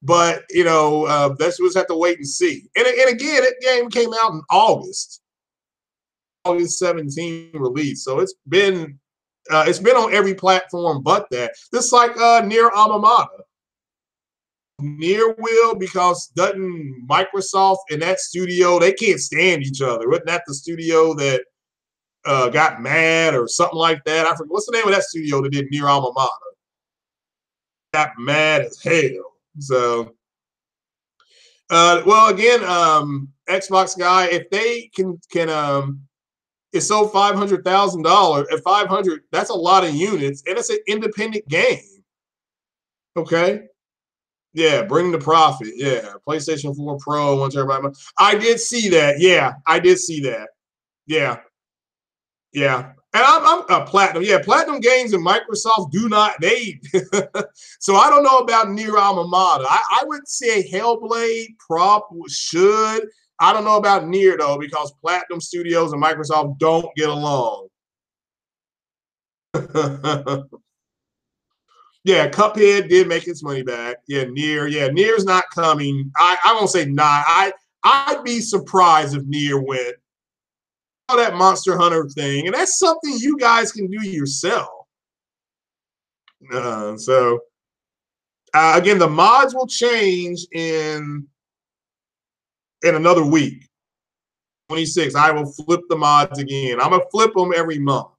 but you know, that's we'll just have to wait and see. And again, that game came out in August 17 release, so it's been on every platform but that. Just like Nier Automata. Near will, because doesn't Microsoft and that studio, they can't stand each other. Wasn't that the studio that got mad or something like that? I forget what's the name of that studio that did Nier Automata. Got mad as hell. So well, again, Xbox guy, if they can it's sold $500,000 at 500, that's a lot of units, and it's an independent game. Okay. Yeah, bring the profit. Yeah, PlayStation 4 Pro wants everybody. I did see that. Yeah, I did see that. Yeah, yeah. And I'm a Platinum. Yeah, Platinum Games and Microsoft do not. They. So I don't know about Nier Automata. I would say Hellblade prop should. I don't know about Nier though, because Platinum Studios and Microsoft don't get along. Yeah, Cuphead did make its money back. Yeah, Nier. Yeah, Nier's not coming. I won't say not. I'd be surprised if Nier went. All that Monster Hunter thing, and that's something you guys can do yourself. So again, the mods will change in another week. 26. I will flip the mods again. I'm gonna flip them every month.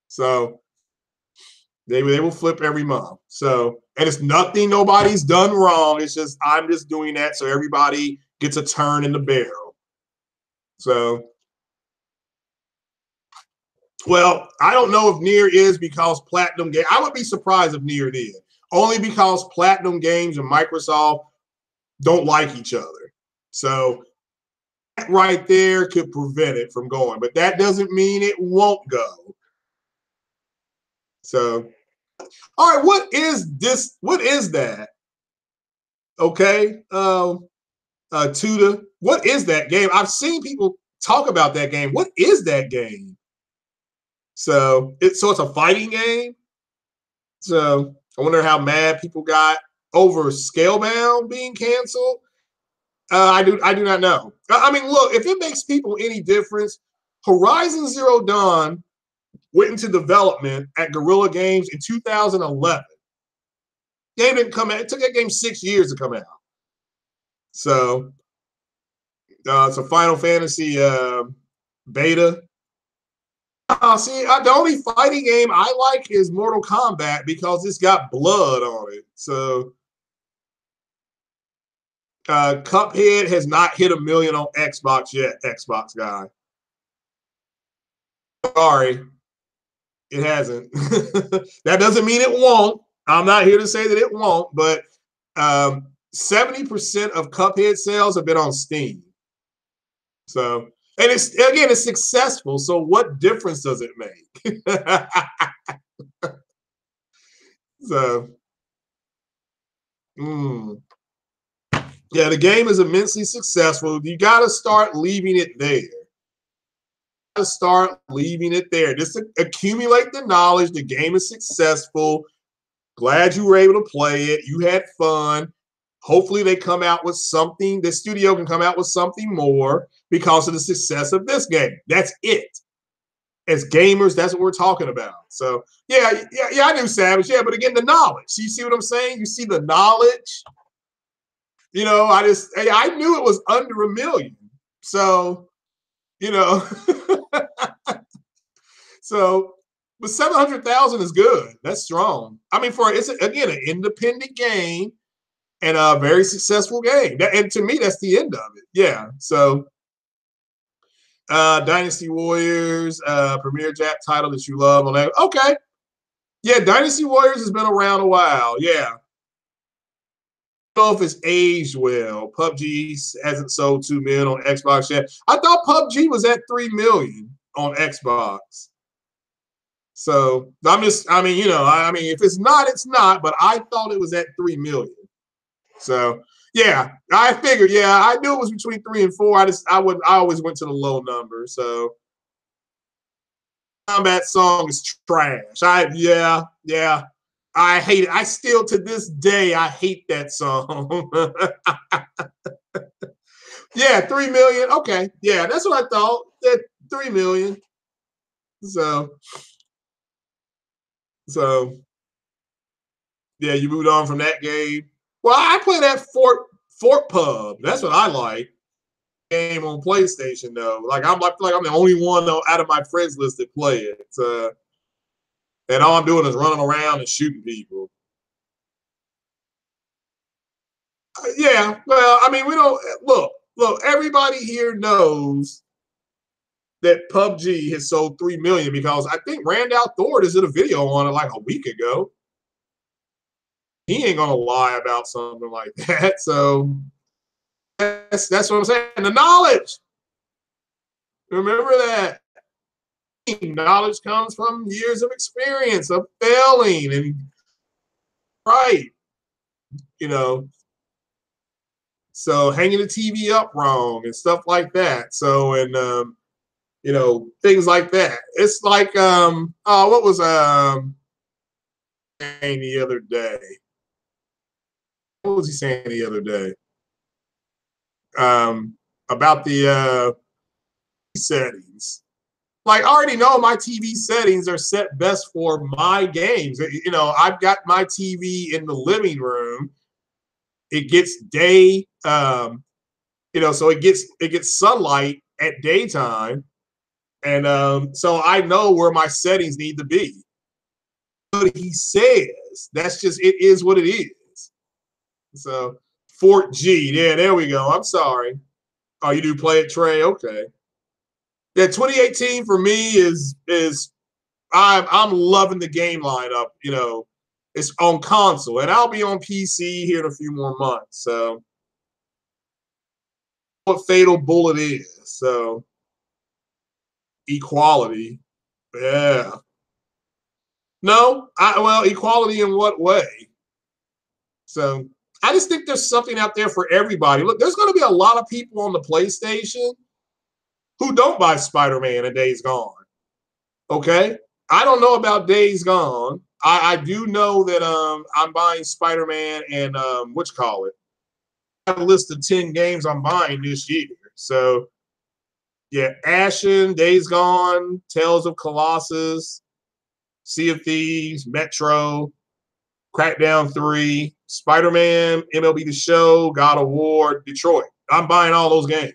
So they will flip every month. So, and it's nothing nobody's done wrong. It's just I'm just doing that so everybody gets a turn in the barrel. So, well, I don't know if Nier is because Platinum Game. I would be surprised if Nier did, only because Platinum Games and Microsoft don't like each other. So that right there could prevent it from going, but that doesn't mean it won't go. So, all right, what is this? What is that? Okay, Tuda, what is that game? I've seen people talk about that game. What is that game? So it's a fighting game. So I wonder how mad people got over Scalebound being canceled. I do not know. I mean, look, if it makes people any difference, Horizon Zero Dawn went into development at Guerrilla Games in 2011. Game didn't come out. It took that game 6 years to come out. So it's a Final Fantasy beta. See, the only fighting game I like is Mortal Kombat because it's got blood on it. So Cuphead has not hit 1 million on Xbox yet, Xbox guy. Sorry, it hasn't. That doesn't mean it won't. I'm not here to say that it won't, but 70% of Cuphead sales have been on Steam. So, and it's successful. So what difference does it make? So, yeah, the game is immensely successful. You got to start leaving it there. Start leaving it there. Just accumulate the knowledge. The game is successful. Glad you were able to play it. You had fun. Hopefully they come out with something. The studio can come out with something more because of the success of this game. That's it. As gamers, that's what we're talking about. So yeah, I knew Savage. Yeah, but again, the knowledge. So you see what I'm saying? You see the knowledge. You know, I knew it was under 1 million. So, you know, so, but 700,000 is good. That's strong. I mean, it's again an independent game and a very successful game. And to me, that's the end of it. Yeah. So, Dynasty Warriors, premier Jack title that you love on that. Okay. Yeah, Dynasty Warriors has been around a while. Yeah. I don't know if it's aged well. PUBG hasn't sold 2 million on Xbox yet. I thought PUBG was at 3 million on Xbox. So I mean, you know, if it's not, it's not. But I thought it was at 3 million. So yeah, I figured. Yeah, I knew it was between 3 and 4. I always went to the low number. So Combat Song is trash. Yeah. I hate it. I still, to this day, I hate that song. Yeah, 3 million. Okay. Yeah, that's what I thought. That 3 million. So, so yeah, you moved on from that game. Well, I play that Fort Pub. That's what I like. Game on PlayStation though. Like I feel like I'm the only one though out of my friends list that play it. And all I'm doing is running around and shooting people. Yeah, well, I mean, we don't look. Everybody here knows that PUBG has sold 3 million because I think Randall Thor did a video on it like a week ago. He ain't gonna lie about something like that. So that's what I'm saying. The knowledge. Remember that. Knowledge comes from years of experience of failing and right. You know, so hanging the TV up wrong and stuff like that. So things like that. It's like what was saying the other day? What was he saying the other day? About the settings. Like I already know my TV settings are set best for my games. I've got my TV in the living room. It gets day, so it gets sunlight at daytime, and so I know where my settings need to be. But he says that's just it is what it is. So Fort G, yeah, there we go. I'm sorry. Oh, you do play it, Trey? Okay. Yeah, 2018 for me is I'm loving the game lineup. It's on console, and I'll be on PC here in a few more months. So, what Fatal Bullet is? So, equality. Yeah. No, equality in what way? So, I just think there's something out there for everybody. Look, there's going to be a lot of people on the PlayStation who don't buy Spider-Man and Days Gone. Okay, I don't know about Days Gone. I do know that I'm buying Spider-Man and what you call it. I have a list of 10 games I'm buying this year. So yeah, Ashen, Days Gone, Tales of Colossus, Sea of Thieves, Metro, Crackdown 3, Spider-Man, MLB The Show, God of War, Detroit. I'm buying all those games.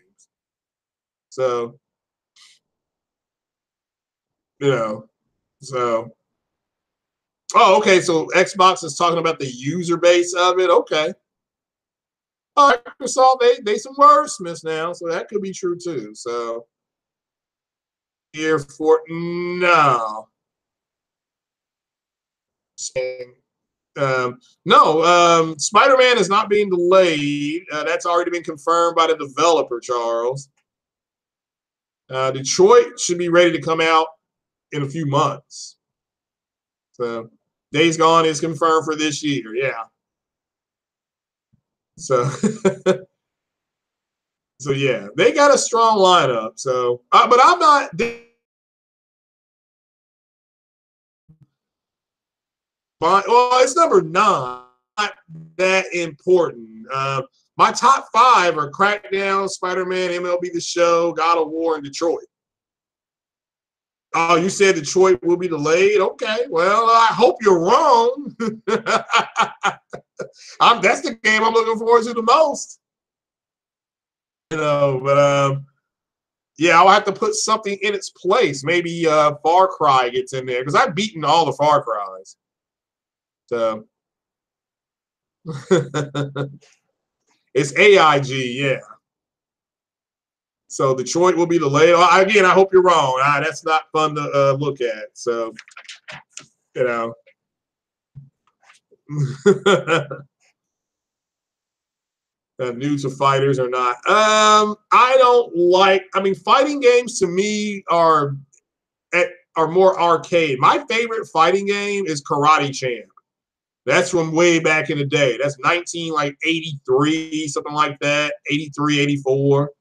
So, so oh, okay. So Xbox is talking about the user base of it. Okay. Oh, Microsoft, they some wordsmiths now, so that could be true too. So here for no. No, Spider-Man is not being delayed. That's already been confirmed by the developer, Charles. Detroit should be ready to come out in a few months. So Days Gone is confirmed for this year. Yeah. So so yeah, they got a strong lineup. So but I'm not well, it's number 9. Not that important. My top 5 are Crackdown, Spider-Man, MLB The Show, God of War, and Detroit. Oh, you said Detroit will be delayed? Okay, well, I hope you're wrong. That's the game I'm looking forward to the most. But yeah, I'll have to put something in its place. Maybe Far Cry gets in there because I've beaten all the Far Cries. So it's AIG, yeah. So Detroit will be delayed. Again, I hope you're wrong. That's not fun to look at. So, new to fighters or not. I don't like. I mean, fighting games to me are more arcade. My favorite fighting game is Karate Champ. That's from way back in the day. That's 1983, something like that, 83, 84.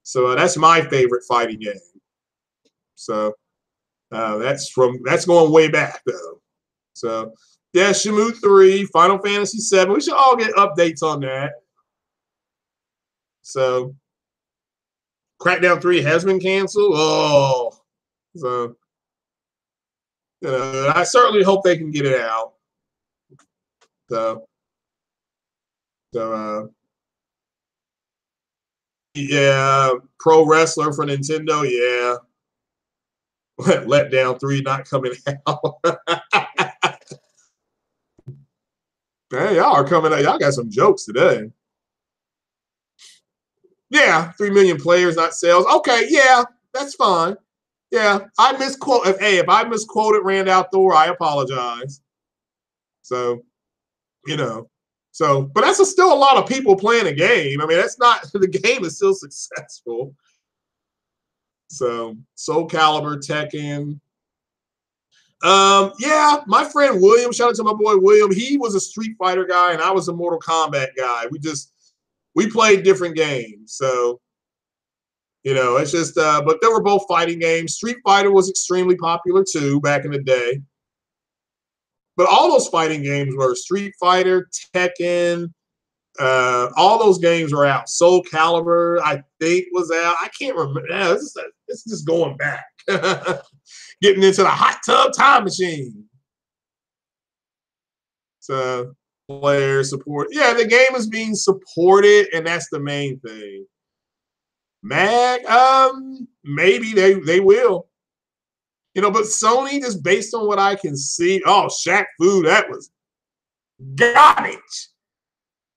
So that's my favorite fighting game. So that's going way back though. So Yeah, Shenmue 3, Final Fantasy 7. We should all get updates on that. So, Crackdown 3 has been canceled. Oh, so I certainly hope they can get it out. So, yeah, Pro Wrestler for Nintendo. Yeah, Letdown 3 not coming out. Man, y'all are coming out. Y'all got some jokes today. Yeah, 3 million players, not sales. Okay, yeah, that's fine. Yeah, I misquote. If I misquoted Rand Thor, I apologize. So, but that's still a lot of people playing a game. I mean, that's not the game is still successful. So, Soul Calibur, Tekken. Yeah, my friend William. Shout out to my boy William. He was a Street Fighter guy, and I was a Mortal Kombat guy. We played different games. So, it's just. But they were both fighting games. Street Fighter was extremely popular too back in the day. But all those fighting games were Street Fighter, Tekken. All those games were out. Soul Calibur, I think, was out. I can't remember. Yeah, it's just going back. Getting into the hot tub time machine. So player support. Yeah, the game is being supported, and that's the main thing. Mag, maybe they will. But Sony, just based on what I can see, Shaq Fu, that was garbage.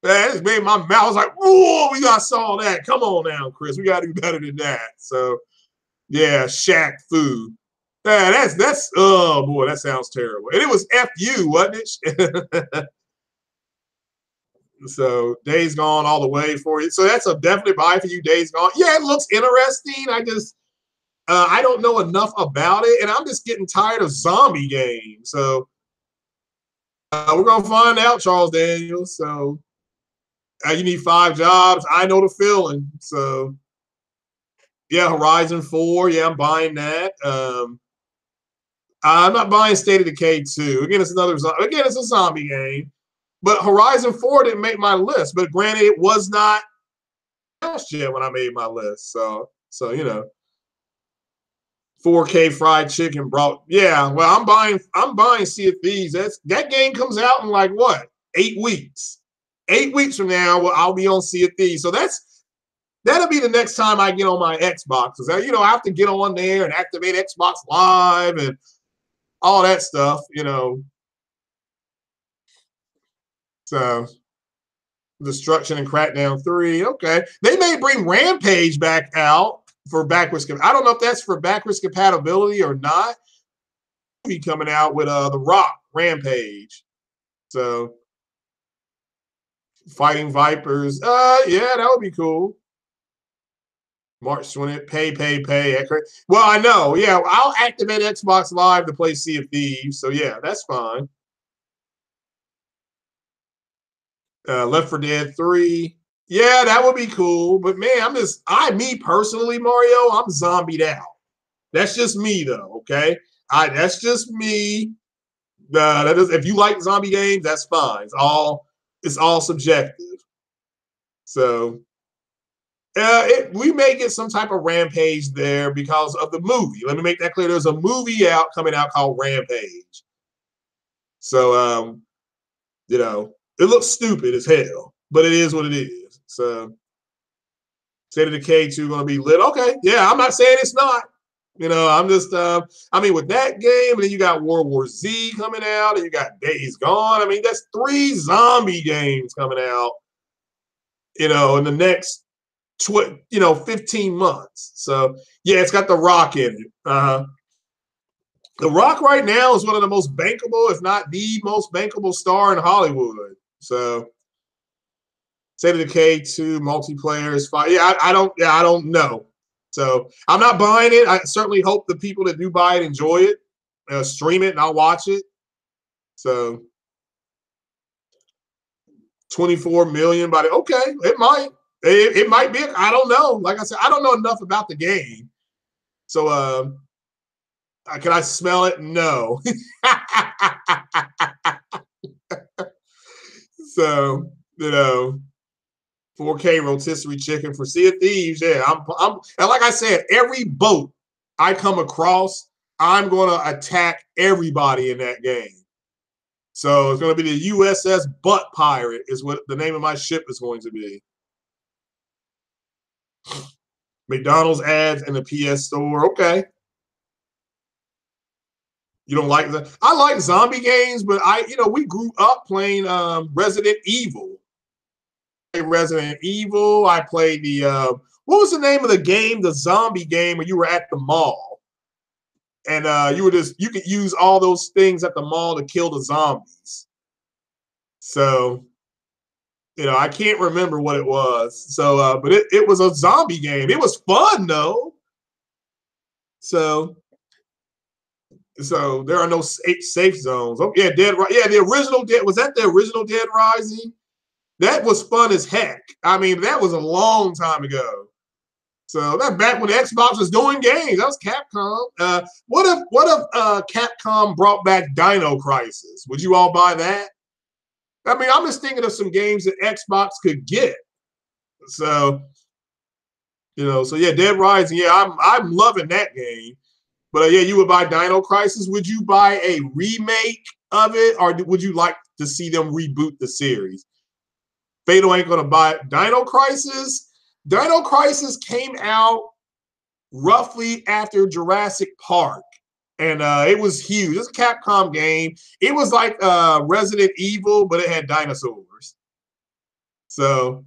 That just made my mouth. I was like, "Whoa, we got saw that. Come on now, Chris. We got to do better than that." So, yeah, Shaq Fu. Yeah, that's. Oh boy, that sounds terrible. And it was FU, wasn't it? So Days Gone all the way for you. So that's a definitely buy for you. Days Gone. Yeah, it looks interesting. I don't know enough about it, and I'm just getting tired of zombie games. So we're gonna find out, Charles Daniels. So you need 5 jobs. I know the feeling. So yeah, Horizon 4. Yeah, I'm buying that. I'm not buying State of Decay 2. Again, it's a zombie game. But Horizon 4 didn't make my list. But granted, it was not announced yet when I made my list. So 4K fried chicken brought. Yeah, well, I'm buying Sea of Thieves. That game comes out in like what? 8 weeks. 8 weeks from now, I'll be on Sea of Thieves. So that'll be the next time I get on my Xbox. I have to get on there and activate Xbox Live and all that stuff, So Destruction and Crackdown 3. Okay. They may bring Rampage back out for backwards. I don't know if that's for backwards compatibility or not. Be coming out with The Rock, Rampage. So Fighting Vipers. Yeah, that would be cool. March 20th. Pay. Well, I know. Yeah, I'll activate Xbox Live to play Sea of Thieves. So yeah, that's fine. Left 4 Dead 3. Yeah, that would be cool. But man, me personally, Mario, I'm zombied out. That's just me though, okay? That's just me. If you like zombie games, that's fine. It's all subjective. So we may get some type of Rampage there because of the movie. Let me make that clear. There's a movie coming out called Rampage. So it looks stupid as hell, but it is what it is. So State of Decay 2 going to be lit. Okay, yeah, I'm not saying it's not. I'm just with that game, and then you got World War Z coming out, and you got Days Gone. I mean, that's 3 zombie games coming out, in the next 15 months. So yeah, it's got The Rock in it. The Rock right now is one of the most bankable, if not the most bankable star in Hollywood. So State of Decay 2 multiplayer is fine. Yeah, I don't know. So I'm not buying it. I certainly hope the people that do buy it enjoy it, stream it, and I'll watch it. So 24 million, but okay, it might. It might be. I don't know. Like I said, I don't know enough about the game. So can I smell it? No. So, 4K rotisserie chicken for Sea of Thieves. Yeah, and like I said, every boat I come across, I'm gonna attack everybody in that game. So it's gonna be the USS Butt Pirate is what the name of my ship is going to be. McDonald's ads in the PS Store. Okay. You don't like that? I like zombie games, but we grew up playing Resident Evil. Resident Evil. I played the what was the name of the game? The zombie game where you were at the mall and you could use all those things at the mall to kill the zombies. So I can't remember what it was. So but it was a zombie game. It was fun though. So there are no safe zones. Oh yeah, the original Dead, was that the original Dead Rising? That was fun as heck. I mean, that was a long time ago. So that back when the Xbox was doing games, that was Capcom. What if Capcom brought back Dino Crisis? Would you all buy that? I mean, I'm just thinking of some games that Xbox could get. So, so yeah, Dead Rising. Yeah, I'm loving that game. But yeah, you would buy Dino Crisis. Would you buy a remake of it, or would you like to see them reboot the series? Fatal ain't gonna buy it. Dino Crisis. Dino Crisis came out roughly after Jurassic Park, and it was huge. It's a Capcom game. It was like Resident Evil, but it had dinosaurs. So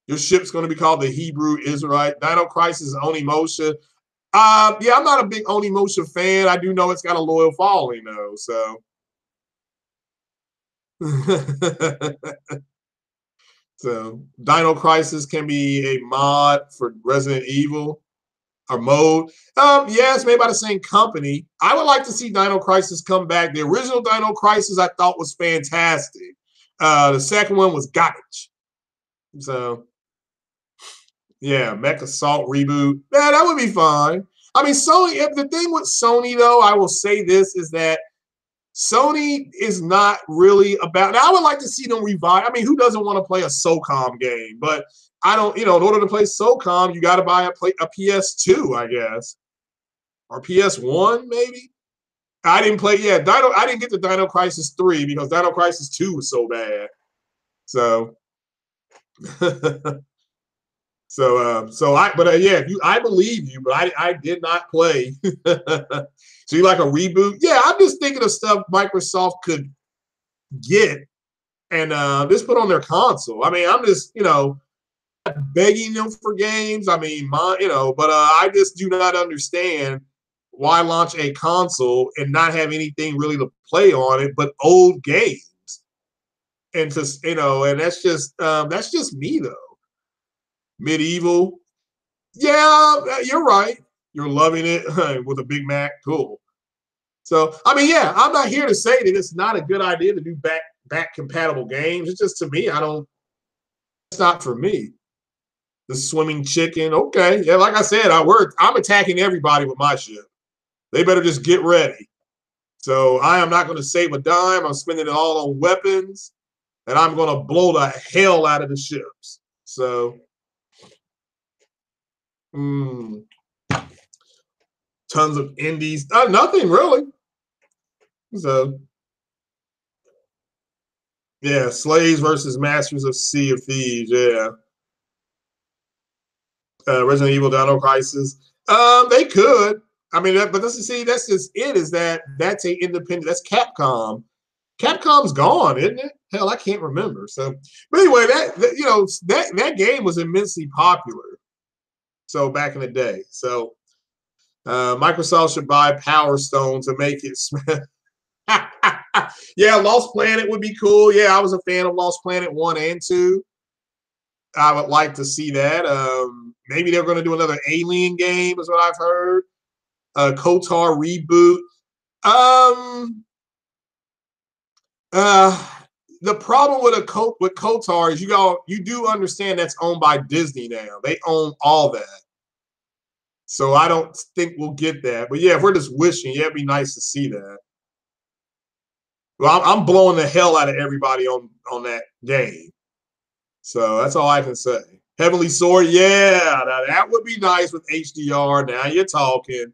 your ship's going to be called the Hebrew Israelite. Dino Crisis, Onimusha. Yeah, I'm not a big Onimusha fan. I do know it's got a loyal following though. So. So Dino Crisis can be a mod for Resident Evil or mode. Yes, made by the same company. I would like to see Dino Crisis come back. The original Dino Crisis I thought was fantastic. The second one was garbage. So yeah, Mech Assault reboot. Yeah, that would be fine. I mean, Sony, the thing with Sony though, I will say this is that Sony is not really about. Now, I would like to see them revive. I mean, who doesn't want to play a SOCOM game? But I don't. In order to play SOCOM, you got to buy a PS2, I guess, or PS1 maybe. I didn't play. Yeah, I didn't get the Dino Crisis 3 because Dino Crisis 2 was so bad. So, yeah, I believe you, but I did not play. So you like a reboot? Yeah, I'm just thinking of stuff Microsoft could get and just put on their console. I mean, I'm just begging them for games. I mean, but I just do not understand why launch a console and not have anything really to play on it but old games. And just and that's just me though. Medieval. Yeah, you're right. You're loving it with a Big Mac. Cool. So, I mean, yeah, I'm not here to say that it's not a good idea to do back compatible games. It's just to me, it's not for me. The swimming chicken. Okay. Yeah, like I said, I'm attacking everybody with my ship. They better just get ready. So I am not going to save a dime. I'm spending it all on weapons, and I'm going to blow the hell out of the ships. So, tons of indies. Nothing really. So, yeah, slaves versus masters of Sea of Thieves. Yeah. Resident Evil Dino Crisis. They could. I mean, that's just it. Is that's a independent? That's Capcom. Capcom's gone, isn't it? Hell, I can't remember. So, but anyway, that game was immensely popular. So back in the day, so Microsoft should buy Power Stone to make it. Yeah, Lost Planet would be cool. Yeah, I was a fan of Lost Planet 1 and 2. I would like to see that. Maybe they're going to do another Alien game, is what I've heard. KOTOR reboot. The problem with KOTOR is you do understand that's owned by Disney now. They own all that. So I don't think we'll get that. But yeah, if we're just wishing, yeah, it'd be nice to see that. Well, I'm blowing the hell out of everybody on that game. So that's all I can say. Heavenly Sword, yeah, that would be nice with HDR. Now you're talking.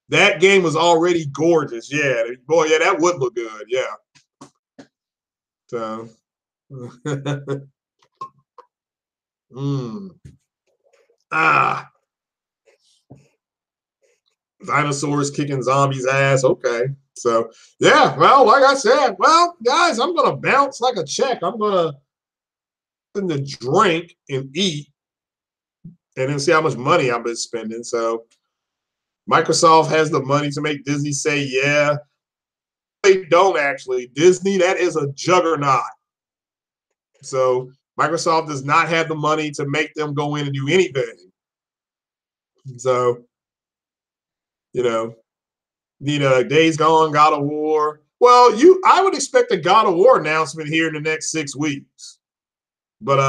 That game was already gorgeous. Yeah, boy, yeah, that would look good. Yeah. So, ah, dinosaurs kicking zombies' ass. Okay. So, yeah, well, like I said, well, guys, I'm going to bounce like a check. I'm going to drink and eat and then see how much money I've been spending. So, Microsoft has the money to make Disney say, yeah. They don't actually. Disney, that is a juggernaut. So, Microsoft does not have the money to make them go in and do anything. So, you know, need a Days Gone, God of War. Well, I would expect a God of War announcement here in the next 6 weeks. But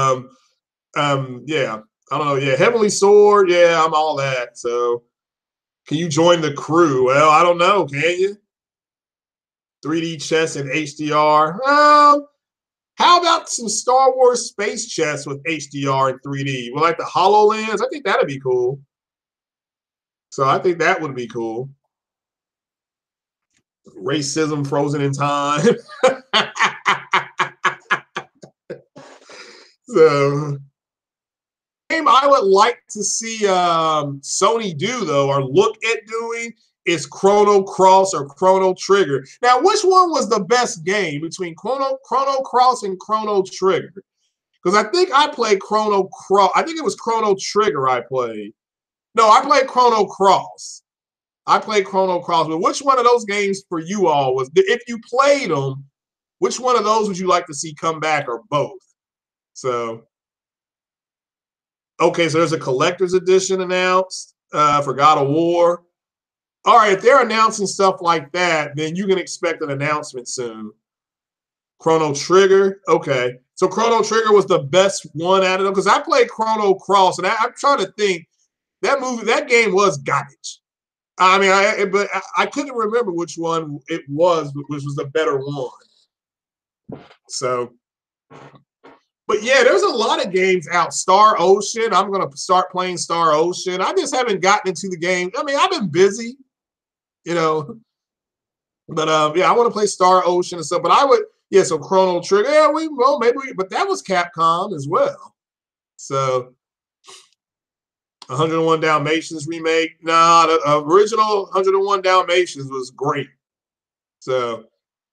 yeah, I don't know. Yeah, Heavenly Sword, yeah, I'm all that. So can you join the crew? Well, I don't know, can you? 3D chess and HDR. How about some Star Wars space chess with HDR and 3D? Well, like the HoloLens, I think that'd be cool. So I think that would be cool. Racism frozen in time. So, game I would like to see Sony do though, or look at doing, is Chrono Cross or Chrono Trigger. Now, which one was the best game between Chrono Cross and Chrono Trigger? Because I think I played Chrono Cross. I think it was Chrono Trigger I played. No, I played Chrono Cross. I played Chrono Cross. But which one of those games for you all was, if you played them, which one of those would you like to see come back, or both? So, okay, so there's a collector's edition announced for God of War. All right, if they're announcing stuff like that, then you can expect an announcement soon. Chrono Trigger, okay. So Chrono Trigger was the best one out of them, because I played Chrono Cross, and I'm trying to think, that game was garbage. I mean, I couldn't remember which one it was, which was the better one. So, but yeah, there's a lot of games out. Star Ocean, I'm going to start playing Star Ocean. I just haven't gotten into the game. I mean, I've been busy, you know. But yeah, I want to play Star Ocean and stuff. But I would, yeah. So Chrono Trigger, yeah, but that was Capcom as well. So 101 Dalmatians remake, nah, the original 101 Dalmatians was great. So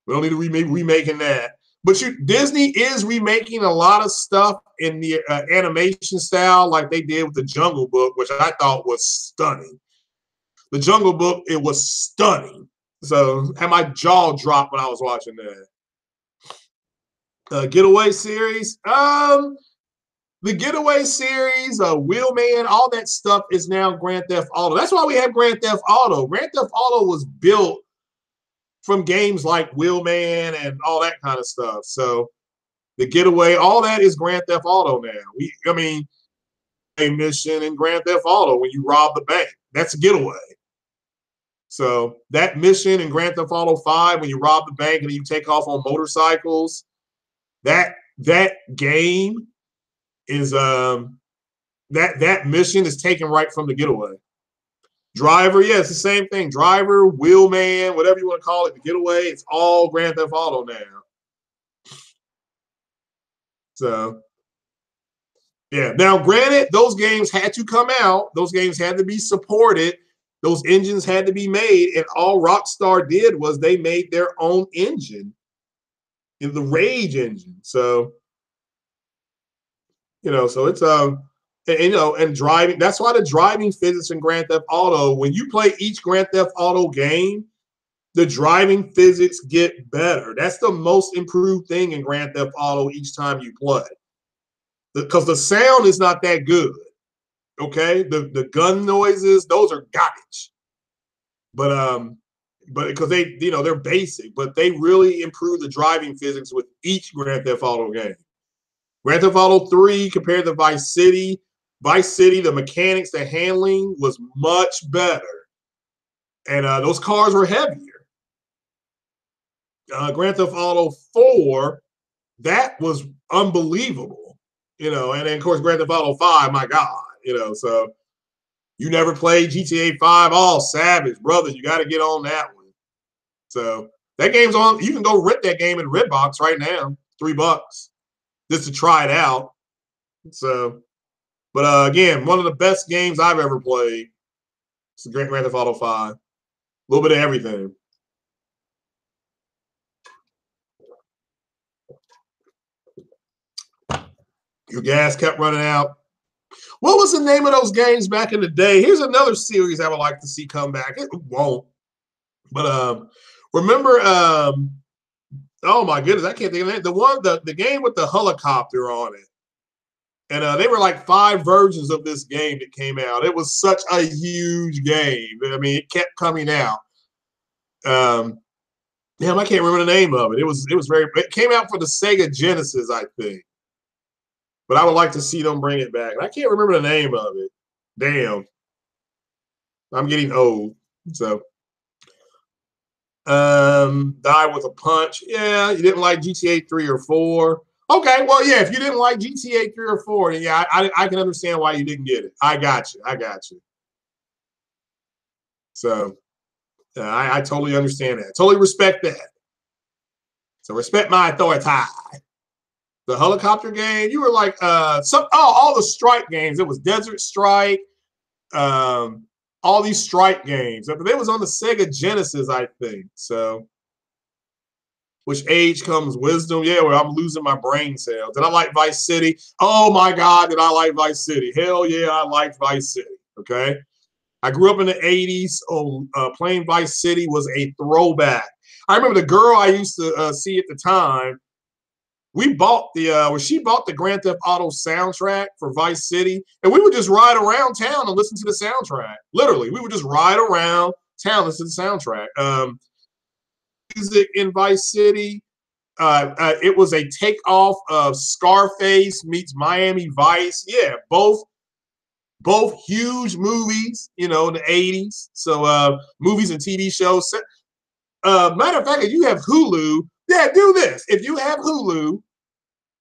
we don't need to remaking that. But Disney is remaking a lot of stuff in the animation style, like they did with the Jungle Book, which I thought was stunning. The Jungle Book, it was stunning. So had my jaw dropped when I was watching that. Getaway series. The Getaway series, Wheelman, all that stuff is now Grand Theft Auto. That's why we have Grand Theft Auto. Grand Theft Auto was built from games like Wheelman and all that kind of stuff. So the Getaway, all that is Grand Theft Auto now. I mean, a mission in Grand Theft Auto when you rob the bank, that's a getaway. So that mission in Grand Theft Auto 5, when you rob the bank and you take off on motorcycles, that game is that mission is taken right from the Getaway. Driver, yeah, it's the same thing. Driver, Wheelman, whatever you want to call it, the Getaway, it's all Grand Theft Auto now. So, yeah. Now, granted, those games had to come out. Those games had to be supported. Those engines had to be made. And all Rockstar did was they made their own engine, in the Rage engine. So, so it's and driving. That's why the driving physics in Grand Theft Auto, when you play each Grand Theft Auto game, the driving physics get better. That's the most improved thing in Grand Theft Auto each time you play. Because the sound is not that good. Okay? The gun noises, those are garbage. But because they're basic, but they really improve the driving physics with each Grand Theft Auto game. Grand Theft Auto 3 compared to Vice City, the mechanics, the handling was much better. And those cars were heavier. Grand Theft Auto 4, that was unbelievable, you know. And then of course Grand Theft Auto 5, my God, you know. So you never played GTA 5? Oh, savage, brother, you got to get on that one. So that game's on. You can go rent that game in Redbox right now, $3 just to try it out. So, but again, one of the best games I've ever played. It's a Grand Theft Auto 5. A little bit of everything. Your gas kept running out. What was the name of those games back in the day? Here's another series I would like to see come back. It won't. But remember, oh my goodness, I can't think of it. The game with the helicopter on it. And they were like 5 versions of this game that came out. It was such a huge game. I mean, it kept coming out. Damn, I can't remember the name of it. It came out for the Sega Genesis, I think. But I would like to see them bring it back. I can't remember the name of it. Damn. I'm getting old. So Die with a Punch. Yeah, you didn't like GTA 3 or 4. Okay, well, yeah, if you didn't like GTA 3 or 4, then yeah, I can understand why you didn't get it. I got you. So I totally understand that. Totally respect that. So respect my authority. The helicopter game, you were like all the strike games. It was Desert Strike, all these strike games. But it was on the Sega Genesis, I think. So, which age comes wisdom? Yeah, well, I'm losing my brain cells. Did I like Vice City? Oh my God, did I like Vice City? Hell yeah, I liked Vice City. Okay, I grew up in the '80s. Playing Vice City was a throwback. I remember the girl I used to see at the time. We bought she bought the Grand Theft Auto soundtrack for Vice City, and we would just ride around town and listen to the soundtrack. Literally, we would just ride around town and listen to the soundtrack. Music in Vice City, it was a takeoff of Scarface meets Miami Vice. Yeah, both huge movies, you know, in the '80s. So movies and TV shows. Matter of fact, if you have Hulu, yeah, do this. If you have Hulu,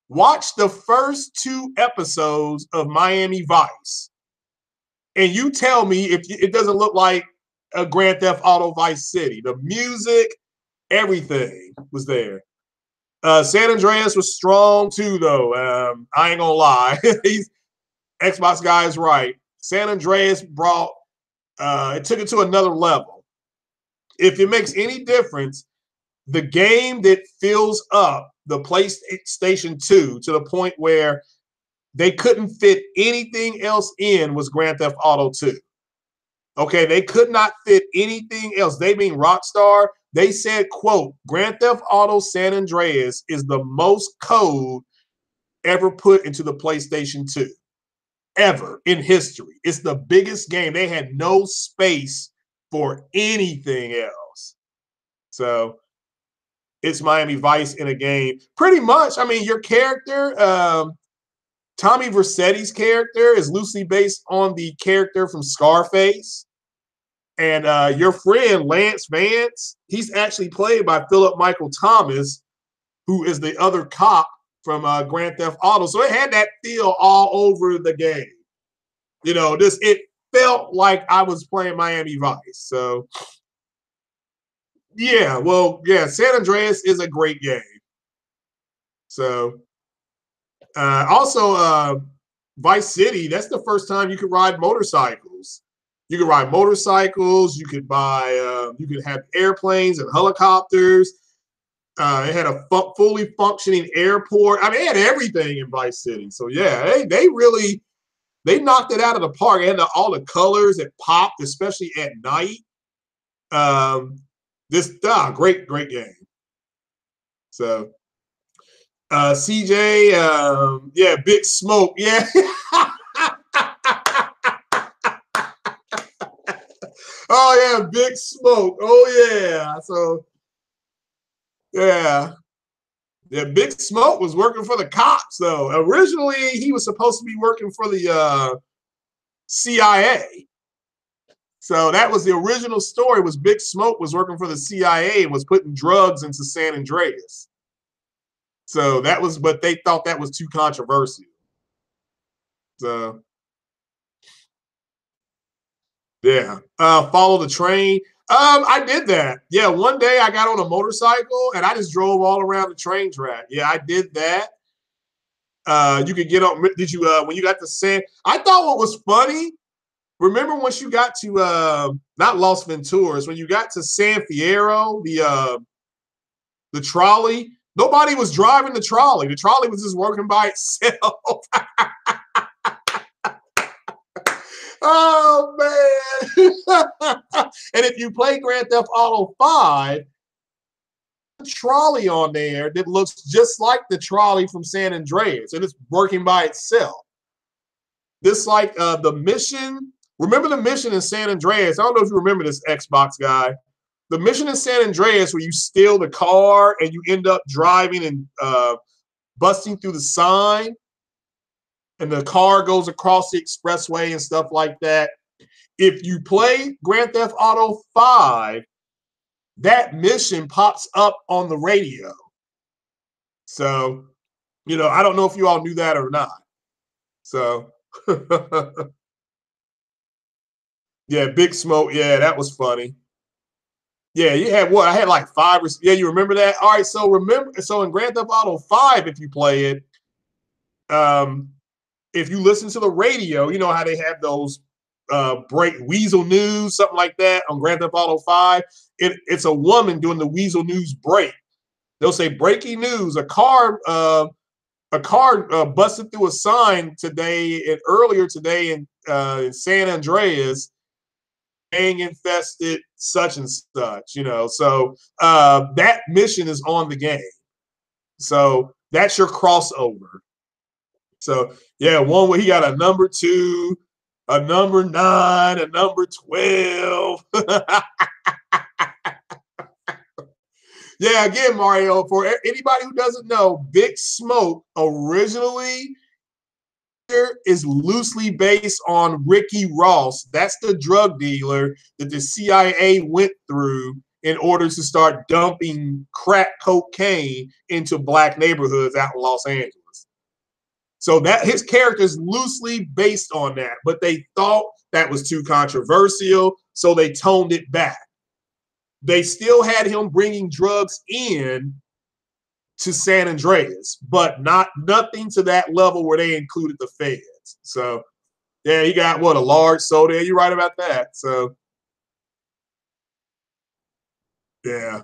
watch the first 2 episodes of Miami Vice, and you tell me if it doesn't look like a Grand Theft Auto Vice City. The music, everything was there. San Andreas was strong too, though. I ain't gonna lie. Xbox guy is right. San Andreas brought it took it to another level. If it makes any difference, the game that fills up the PlayStation 2 to the point where they couldn't fit anything else in was Grand Theft Auto 2. Okay, they could not fit anything else. They mean Rockstar. They said, quote, Grand Theft Auto San Andreas is the most code ever put into the PlayStation 2. Ever in history. It's the biggest game. They had no space for anything else. So it's Miami Vice in a game. Pretty much, I mean, your character, Tommy Vercetti's character is loosely based on the character from Scarface. And your friend, Lance Vance, he's actually played by Philip Michael Thomas, who is the other cop from Grand Theft Auto. So it had that feel all over the game. You know, it felt like I was playing Miami Vice. So, yeah, well, yeah, San Andreas is a great game. So, also, Vice City, that's the first time you could ride motorcycles. You could ride motorcycles. You could buy, you could have airplanes and helicopters. It had a fully functioning airport. I mean, it had everything in Vice City. So, yeah, they knocked it out of the park. It had all the colors. It popped, especially at night. Great game. So, CJ, yeah, Big Smoke, yeah. Oh yeah, Big Smoke. Oh yeah. So, yeah. Yeah, Big Smoke was working for the cops, though. Originally, he was supposed to be working for the CIA. So that was the original story. Was Big Smoke was working for the CIA and was putting drugs into San Andreas. So that was, but they thought that was too controversial. So yeah, follow the train. I did that. Yeah, one day I got on a motorcycle and I just drove all around the train track. Yeah, I did that. You could get on. Did you when you got to San? I thought what was funny. Remember once you got to not Los Venturas, when you got to San Fierro, the trolley, nobody was driving the trolley. The trolley was just working by itself. Oh man! And if you play Grand Theft Auto 5, the trolley on there that looks just like the trolley from San Andreas, and it's working by itself. This like the mission. Remember the mission in San Andreas? I don't know if you remember this, Xbox guy. The mission in San Andreas where you steal the car and you end up driving and busting through the sign, and the car goes across the expressway and stuff like that. If you play Grand Theft Auto 5, that mission pops up on the radio. So, I don't know if you all knew that or not. So, yeah, Big Smoke. Yeah, that was funny. Yeah, you had what? I had like 5 or yeah, you remember that? All right, so in Grand Theft Auto 5, if you play it, if you listen to the radio, you know how they have those break Weasel News, something like that on Grand Theft Auto 5. It's a woman doing the Weasel News break. They'll say breaking news: a car busted through a sign today and earlier today in San Andreas, gang infested such and such. So that mission is on the game. So that's your crossover. So yeah, one where he got a number 2, a number 9, a number 12. Yeah, again, Mario, for anybody who doesn't know, Big Smoke originally is loosely based on Ricky Ross. That's the drug dealer that the CIA went through in order to start dumping crack cocaine into black neighborhoods out in Los Angeles. So that his character is loosely based on that, but they thought that was too controversial, so they toned it back. They still had him bringing drugs in to San Andreas, but nothing to that level where they included the feds. So yeah, he got a large soda. You're right about that. So yeah.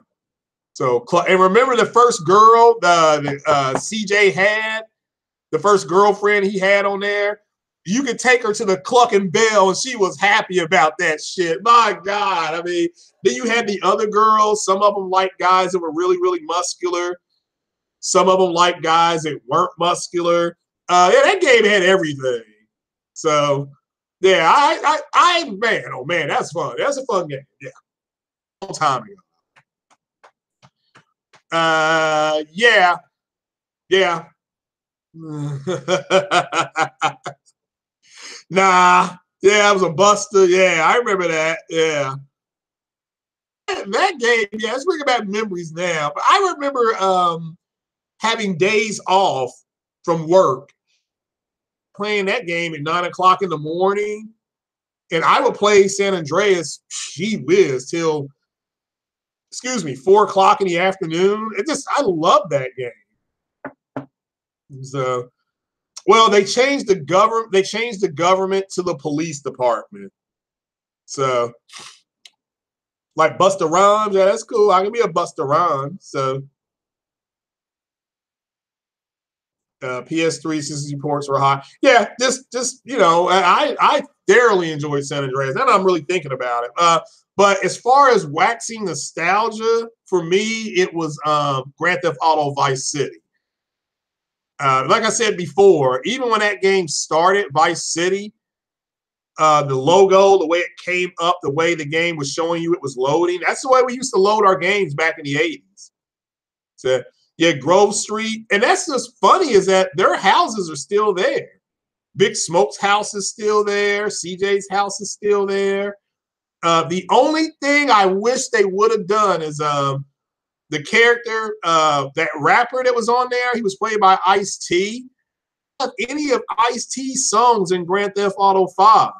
So and remember the first girl CJ had, the first girlfriend he had on there. You could take her to the Cluck and Bell, and she was happy about that shit. My God, I mean, then you had the other girls. Some of them liked guys that were really, really muscular. Some of them liked guys that weren't muscular. Yeah, that game had everything. So, yeah, man, oh man, that's fun. That's a fun game. Yeah, long time ago. Yeah. Nah, yeah, I was a buster. Yeah, I remember that. Yeah. That game, yeah, let's bring back memories now. But I remember having days off from work, playing that game at 9 o'clock in the morning. And I would play San Andreas, gee whiz, till 4 o'clock in the afternoon. I love that game. So, well, they changed the government to the police department. So, like Busta Rhymes, yeah, that's cool. I can be a Busta Rhymes. So, PS3 systems ports were high. Yeah, I thoroughly enjoyed San Andreas. Now I'm really thinking about it. But as far as waxing nostalgia, for me, it was Grand Theft Auto Vice City. Like I said before, even when that game started, Vice City, the logo, the way it came up, the way the game was showing you it was loading, that's the way we used to load our games back in the 80s. So, yeah, Grove Street. And that's just funny is that their houses are still there. Big Smoke's house is still there. CJ's house is still there. The only thing I wish they would have done is the character, that rapper that was on there, he was played by Ice-T. Any of Ice-T's songs in Grand Theft Auto 5.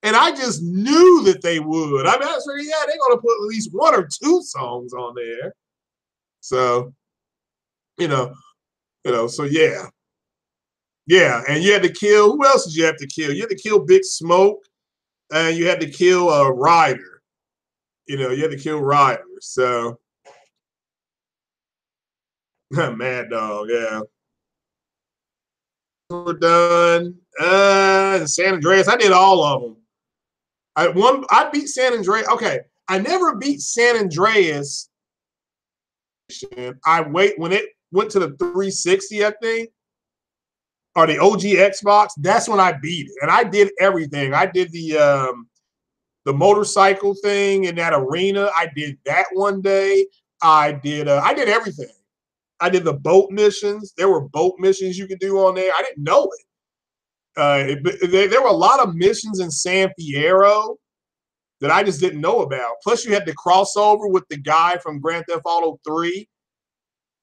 And I just knew that they would. I mean, I was like, yeah, they're gonna put at least one or two songs on there. So, so yeah. Yeah, and you had to kill, who else did you have to kill? You had to kill Big Smoke, and you had to kill Ryder. You had to kill Ryder. So Mad Dog, yeah. We're done. San Andreas, I did all of them. I beat San Andreas. Okay, I never beat San Andreas. When it went to the 360, I think, or the OG Xbox. That's when I beat it, and I did everything. I did the motorcycle thing in that arena. I did that one day. I did everything. I did the boat missions. There were boat missions you could do on there. I didn't know it. There were a lot of missions in San Fierro that I just didn't know about. Plus, you had the crossover with the guy from Grand Theft Auto 3.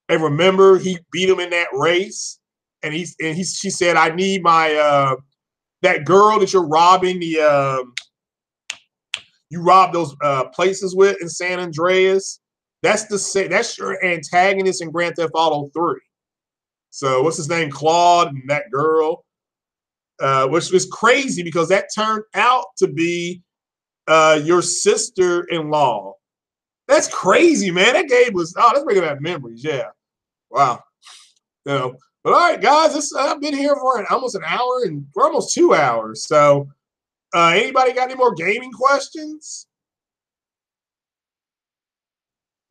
And remember, he beat him in that race. And she said, I need my that girl that you're robbing you rob those places with in San Andreas. That's your antagonist in Grand Theft Auto 3. So what's his name? Claude and that girl, which was crazy because that turned out to be your sister-in-law. That's crazy, man. That game was, that's bringing back memories. Yeah. Wow. But all right, guys, I've been here for almost an hour, and we're almost 2 hours. So anybody got any more gaming questions?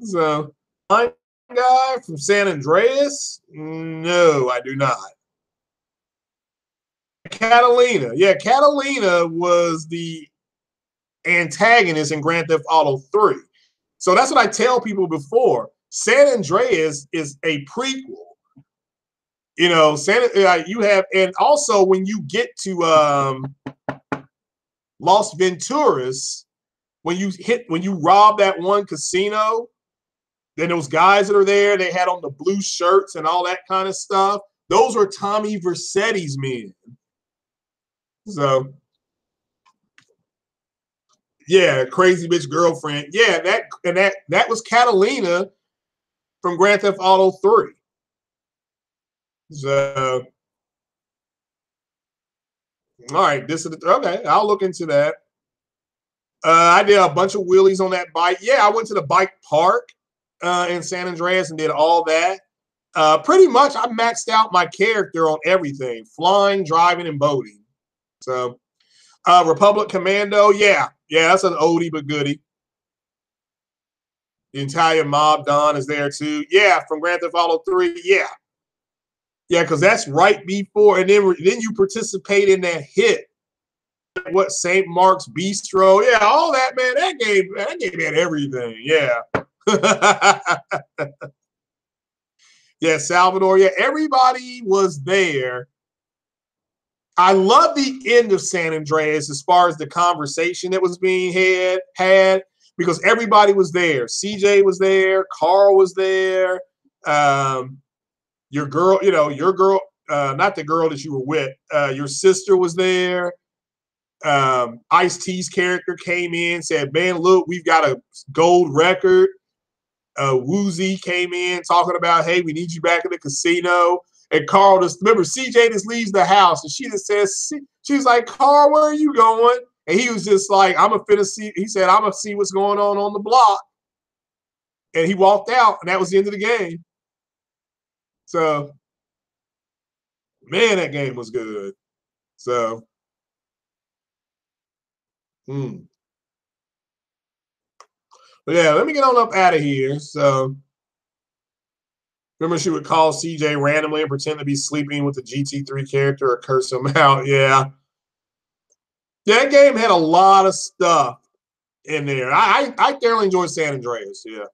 So, guy from San Andreas? No, I do not. Catalina. Yeah, Catalina was the antagonist in Grand Theft Auto 3. So that's what I tell people before. San Andreas is a prequel. You have, and also when you get to Las Venturas, when you rob that one casino, then those guys that are there, they had on the blue shirts and all that kind of stuff. Those were Tommy Vercetti's men. So, yeah, crazy bitch girlfriend. Yeah, that was Catalina from Grand Theft Auto 3. So, all right, okay. I'll look into that. I did a bunch of wheelies on that bike. Yeah, I went to the bike park in San Andreas and did all that. Pretty much, I maxed out my character on everything: flying, driving, and boating. So, Republic Commando, yeah, that's an oldie but goodie. The Italian Mob Don is there too. Yeah, from Grand Theft Auto 3. Yeah, because that's right before, and then you participate in that hit. What, St. Mark's Bistro? Yeah, all that, man. That game had everything. Yeah. Yeah, Salvador. Yeah, everybody was there. I love the end of San Andreas as far as the conversation that was being had because everybody was there. CJ was there. Carl was there. Your girl, not the girl that you were with. Your sister was there. Ice-T's character came in, said, man, look, we've got a gold record. Woozy came in talking about, hey, we need you back in the casino. And Carl remember, CJ just leaves the house and she just says, she's like, Carl, where are you going? And he was just like, he said, I'm going to see what's going on the block. And he walked out, and that was the end of the game. So, man, that game was good. So, But yeah, let me get on up out of here. So, remember, she would call CJ randomly and pretend to be sleeping with the GT3 character or curse him out. Yeah. That game had a lot of stuff in there. I thoroughly enjoyed San Andreas. Yeah.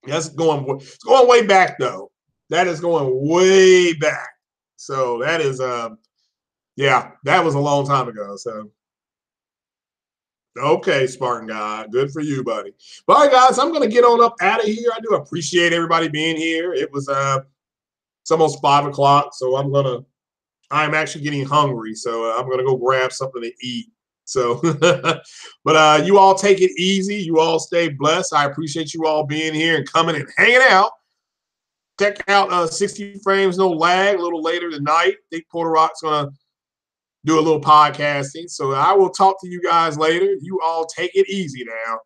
It's going way back, though. That is going way back. So that is, yeah, that was a long time ago. So, Okay, Spartan guy. Good for you, buddy. But all right, guys, I'm gonna get on up out of here. I do appreciate everybody being here. It was it's almost 5 o'clock, so I'm actually getting hungry, so I'm gonna go grab something to eat. So, but you all take it easy. You all stay blessed. I appreciate you all being here and coming and hanging out. Check out 60 frames, no lag, a little later tonight. I think Porter Rock's gonna do a little podcasting. So I will talk to you guys later. You all take it easy now.